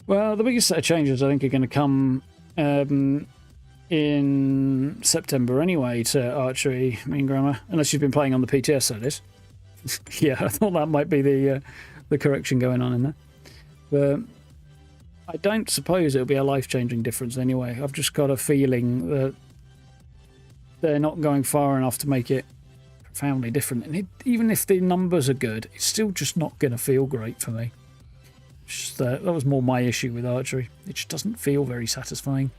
S1: Well, the biggest set of changes I think are going to come in September anyway to archery, Grammar, unless you've been playing on the PTS, that is. Yeah, I thought that might be the correction going on in there. But I don't suppose it'll be a life-changing difference anyway. I've just got a feeling that they're not going far enough to make it profoundly different. And even if the numbers are good, it's still just not going to feel great for me. Just, that was more my issue with archery. It just doesn't feel very satisfying.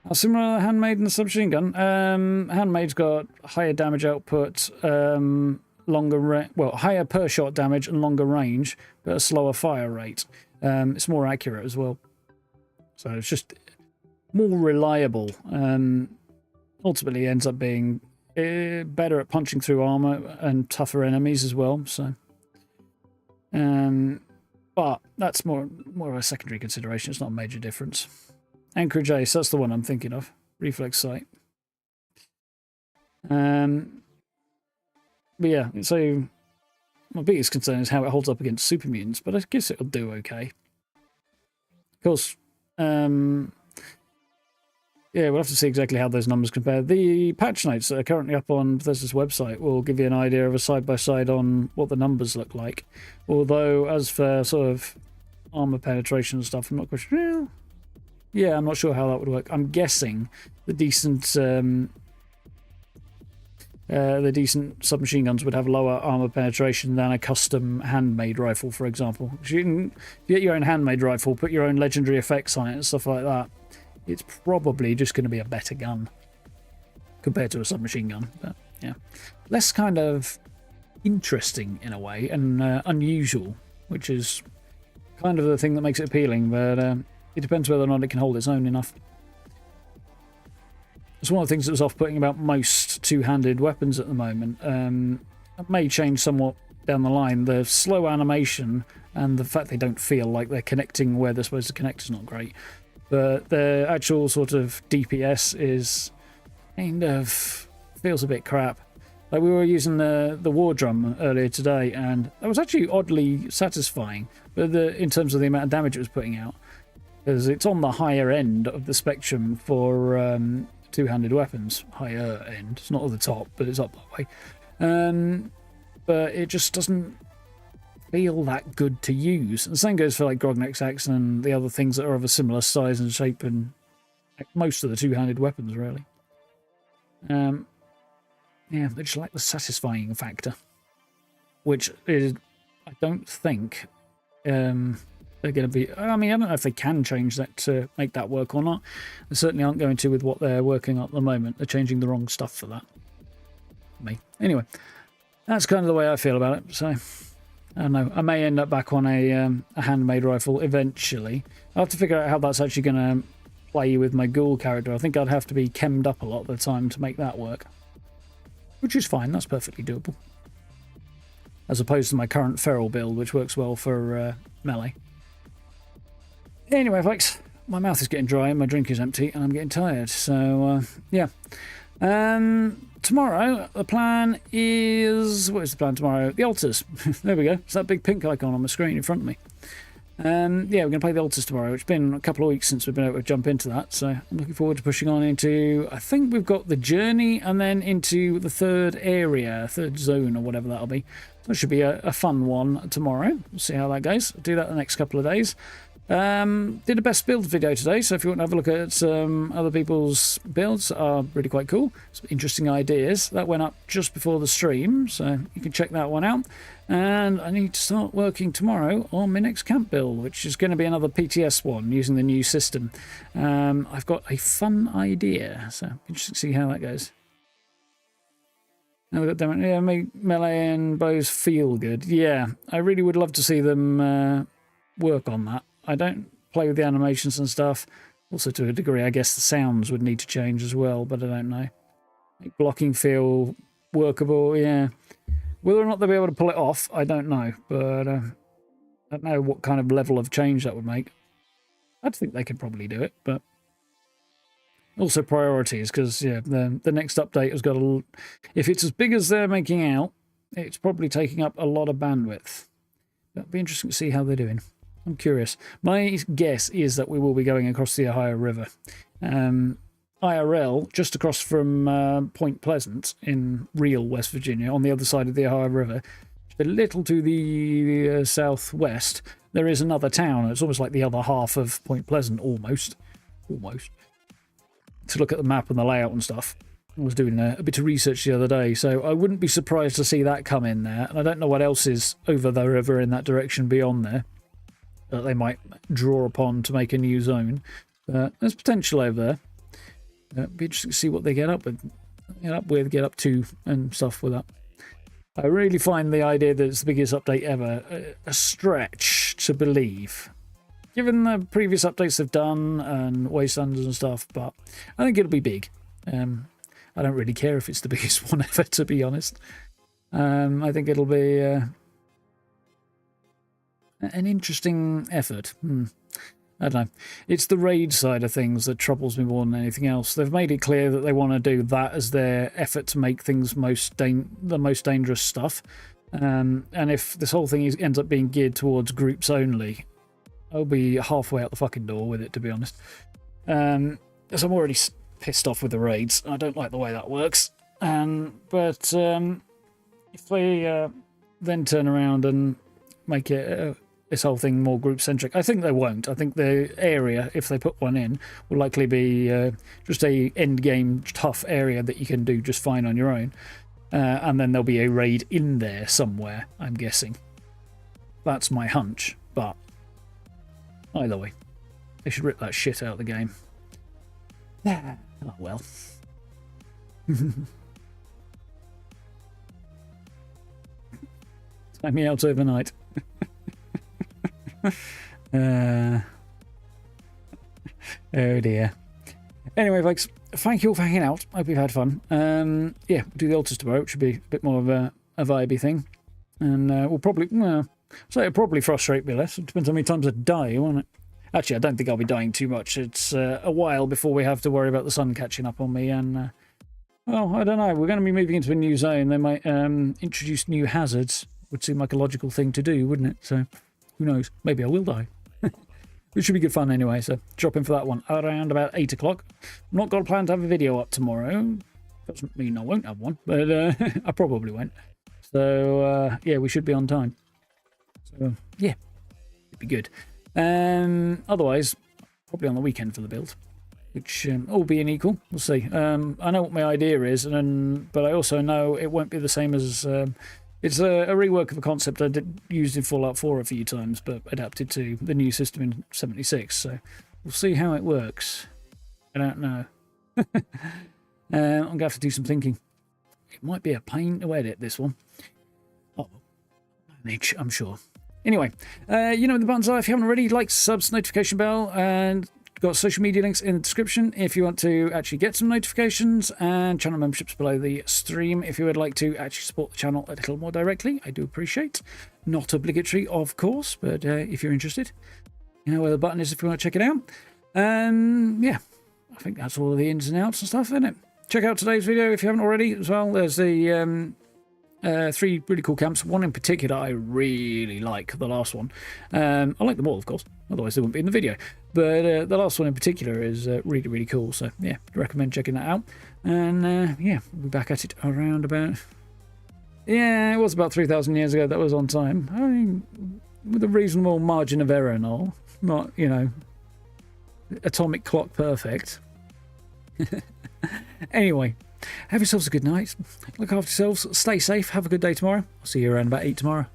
S1: How similar to Handmade and the submachine gun? Handmade's got higher damage output, higher per shot damage and longer range, but a slower fire rate. It's more accurate as well. So it's just more reliable. Ultimately ends up being better at punching through armor and tougher enemies as well. So, but that's more of a secondary consideration. It's not a major difference. Anchorage Ace, that's the one I'm thinking of. Reflex sight. But yeah, so my biggest concern is how it holds up against super mutants, but I guess it'll do okay. Of course, yeah, we'll have to see exactly how those numbers compare. The patch notes that are currently up on Bethesda's website will give you an idea of a side-by-side on what the numbers look like. Although, as for sort of armor penetration and stuff, I'm not quite sure. Yeah, I'm not sure how that would work. I'm guessing the decent submachine guns would have lower armor penetration than a custom handmade rifle, for example. If you get your own handmade rifle, put your own legendary effects on it and stuff like that, it's probably just going to be a better gun compared to a submachine gun. But yeah, less kind of interesting in a way and unusual, which is kind of the thing that makes it appealing. But it depends whether or not it can hold its own enough. It's one of the things that was off-putting about most two-handed weapons at the moment. It may change somewhat down the line. The slow animation and the fact they don't feel like they're connecting where they're supposed to connect is not great. But the actual sort of DPS is kind of feels a bit crap. Like we were using the war drum earlier today, and that was actually oddly satisfying. But in terms of the amount of damage it was putting out, because it's on the higher end of the spectrum for two-handed weapons. Higher end. It's not at the top, but it's up that way. But it just doesn't feel that good to use. And the same goes for like Grognek's axe and the other things that are of a similar size and shape and most of the two-handed weapons, really. Yeah, they just lack the satisfying factor, which is, I don't think they're going to be... I mean, I don't know if they can change that to make that work or not. They certainly aren't going to with what they're working on at the moment. They're changing the wrong stuff for that. Me. Anyway, that's kind of the way I feel about it. So, I don't know. I may end up back on a handmade rifle eventually. I'll have to figure out how that's actually going to play with my ghoul character. I think I'd have to be chemmed up a lot of the time to make that work. Which is fine. That's perfectly doable. As opposed to my current feral build, which works well for melee. Anyway, folks, my mouth is getting dry and my drink is empty and I'm getting tired. So, yeah. Tomorrow, the plan is... What is the plan tomorrow? The altars. There we go. It's that big pink icon on my screen in front of me. Yeah, we're going to play the altars tomorrow. It's been a couple of weeks since we've been able to jump into that. So I'm looking forward to pushing on into... I think we've got the journey and then into the third area, third zone or whatever that'll be. So it should be a fun one tomorrow. We'll see how that goes. I'll do that the next couple of days. Did a best build video today, so if you want to have a look at other people's builds, are really quite cool. Some interesting ideas. That went up just before the stream, so you can check that one out. And I need to start working tomorrow on my next camp build, which is going to be another PTS one using the new system. I've got a fun idea, so interesting to see how that goes. Now we've got yeah, melee and bows feel good. Yeah, I really would love to see them work on that. I don't play with the animations and stuff. Also, to a degree, I guess the sounds would need to change as well, but I don't know. Make blocking feel workable, yeah. Whether or not they'll be able to pull it off, I don't know. But I don't know what kind of level of change that would make. I'd think they could probably do it, but... Also priorities, because, yeah, the next update has got a... If it's as big as they're making out, it's probably taking up a lot of bandwidth. That'll be interesting to see how they're doing. I'm curious. My guess is that we will be going across the Ohio River. IRL, just across from Point Pleasant in real West Virginia, on the other side of the Ohio River, a little to the southwest, there is another town. It's almost like the other half of Point Pleasant, almost. Almost. To look at the map and the layout and stuff. I was doing a bit of research the other day, so I wouldn't be surprised to see that come in there. And I don't know what else is over the river in that direction beyond there that they might draw upon to make a new zone. There's potential over there. It'd be interesting to see what they get up to, and stuff with that. I really find the idea that it's the biggest update ever a stretch to believe, given the previous updates they've done and wastelanders and stuff, but I think it'll be big. I don't really care if it's the biggest one ever, to be honest. I think it'll be an interesting effort. I don't know. It's the raid side of things that troubles me more than anything else. They've made it clear that they want to do that as their effort to make things the most dangerous stuff. And if this whole thing ends up being geared towards groups only, I'll be halfway out the fucking door with it, to be honest. As I'm already pissed off with the raids. I don't like the way that works. But if they then turn around and make it this whole thing more group-centric, I think they won't. I think the area, if they put one in, will likely be just a end-game tough area that you can do just fine on your own. And then there'll be a raid in there somewhere, I'm guessing. That's my hunch, but either way, they should rip that shit out of the game. Oh well. Time me out overnight. Oh dear. Anyway, folks, thank you all for hanging out. Hope you've had fun. Yeah, we'll do the altars tomorrow, which should be a bit more of a vibey thing. And we'll probably, well, so it'll probably frustrate me less. It depends how many times I die, won't it? Actually, I don't think I'll be dying too much. It's a while before we have to worry about the sun catching up on me. And, well, I don't know. We're going to be moving into a new zone. They might introduce new hazards. Would seem like a logical thing to do, wouldn't it? So, who knows? Maybe I will die. Which should be good fun anyway. So, drop in for that one around about 8 o'clock. I'm not got a plan to have a video up tomorrow. Doesn't mean I won't have one, but I probably won't. So, yeah, we should be on time. So, yeah, it'd be good. Otherwise, probably on the weekend for the build, which all being equal, we'll see. I know what my idea is, but I also know it won't be the same as it's a rework of a concept I used in Fallout 4 a few times, but adapted to the new system in 76. So we'll see how it works. I don't know. I'm gonna have to do some thinking. It might be a pain to edit this one. Oh, I'm sure. Anyway, you know the buttons are. If you haven't already, like, subs, notification bell, and got social media links in the description if you want to actually get some notifications, and channel memberships below the stream if you would like to actually support the channel a little more directly. I do appreciate. Not obligatory, of course, but if you're interested, you know where the button is if you want to check it out. Yeah, I think that's all of the ins and outs and stuff, isn't it? Check out today's video if you haven't already as well. There's the 3 really cool camps. One in particular I really like, the last one. I like them all, of course, otherwise they wouldn't be in the video. But the last one in particular is really, really cool. So, yeah, recommend checking that out. And, yeah, we'll be back at it around about... Yeah, it was about 3,000 years ago. That was on time. I mean, with a reasonable margin of error and all. not, you know, atomic clock perfect. Anyway, have yourselves a good night. Look after yourselves. Stay safe. Have a good day tomorrow. I'll see you around about 8 tomorrow.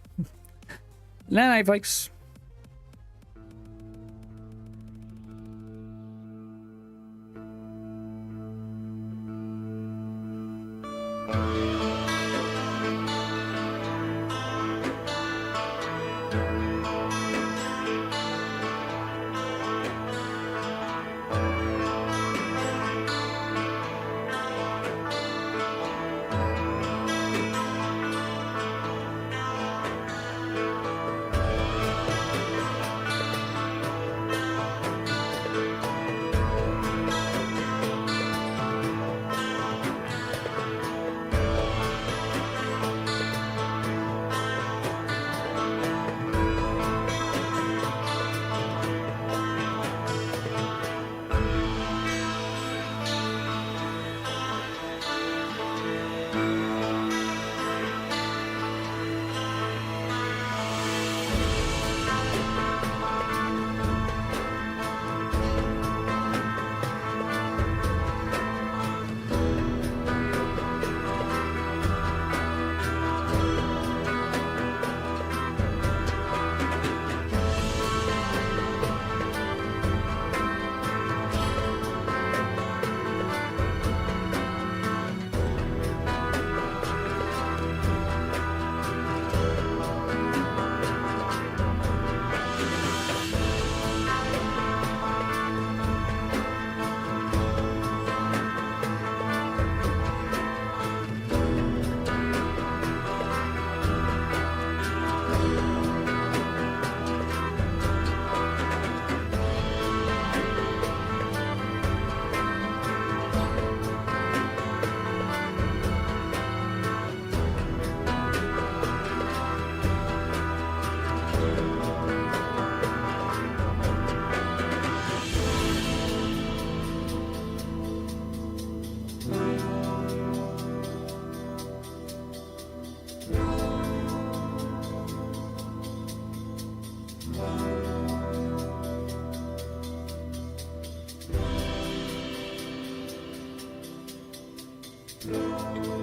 S1: Night, folks.
S8: Thank you.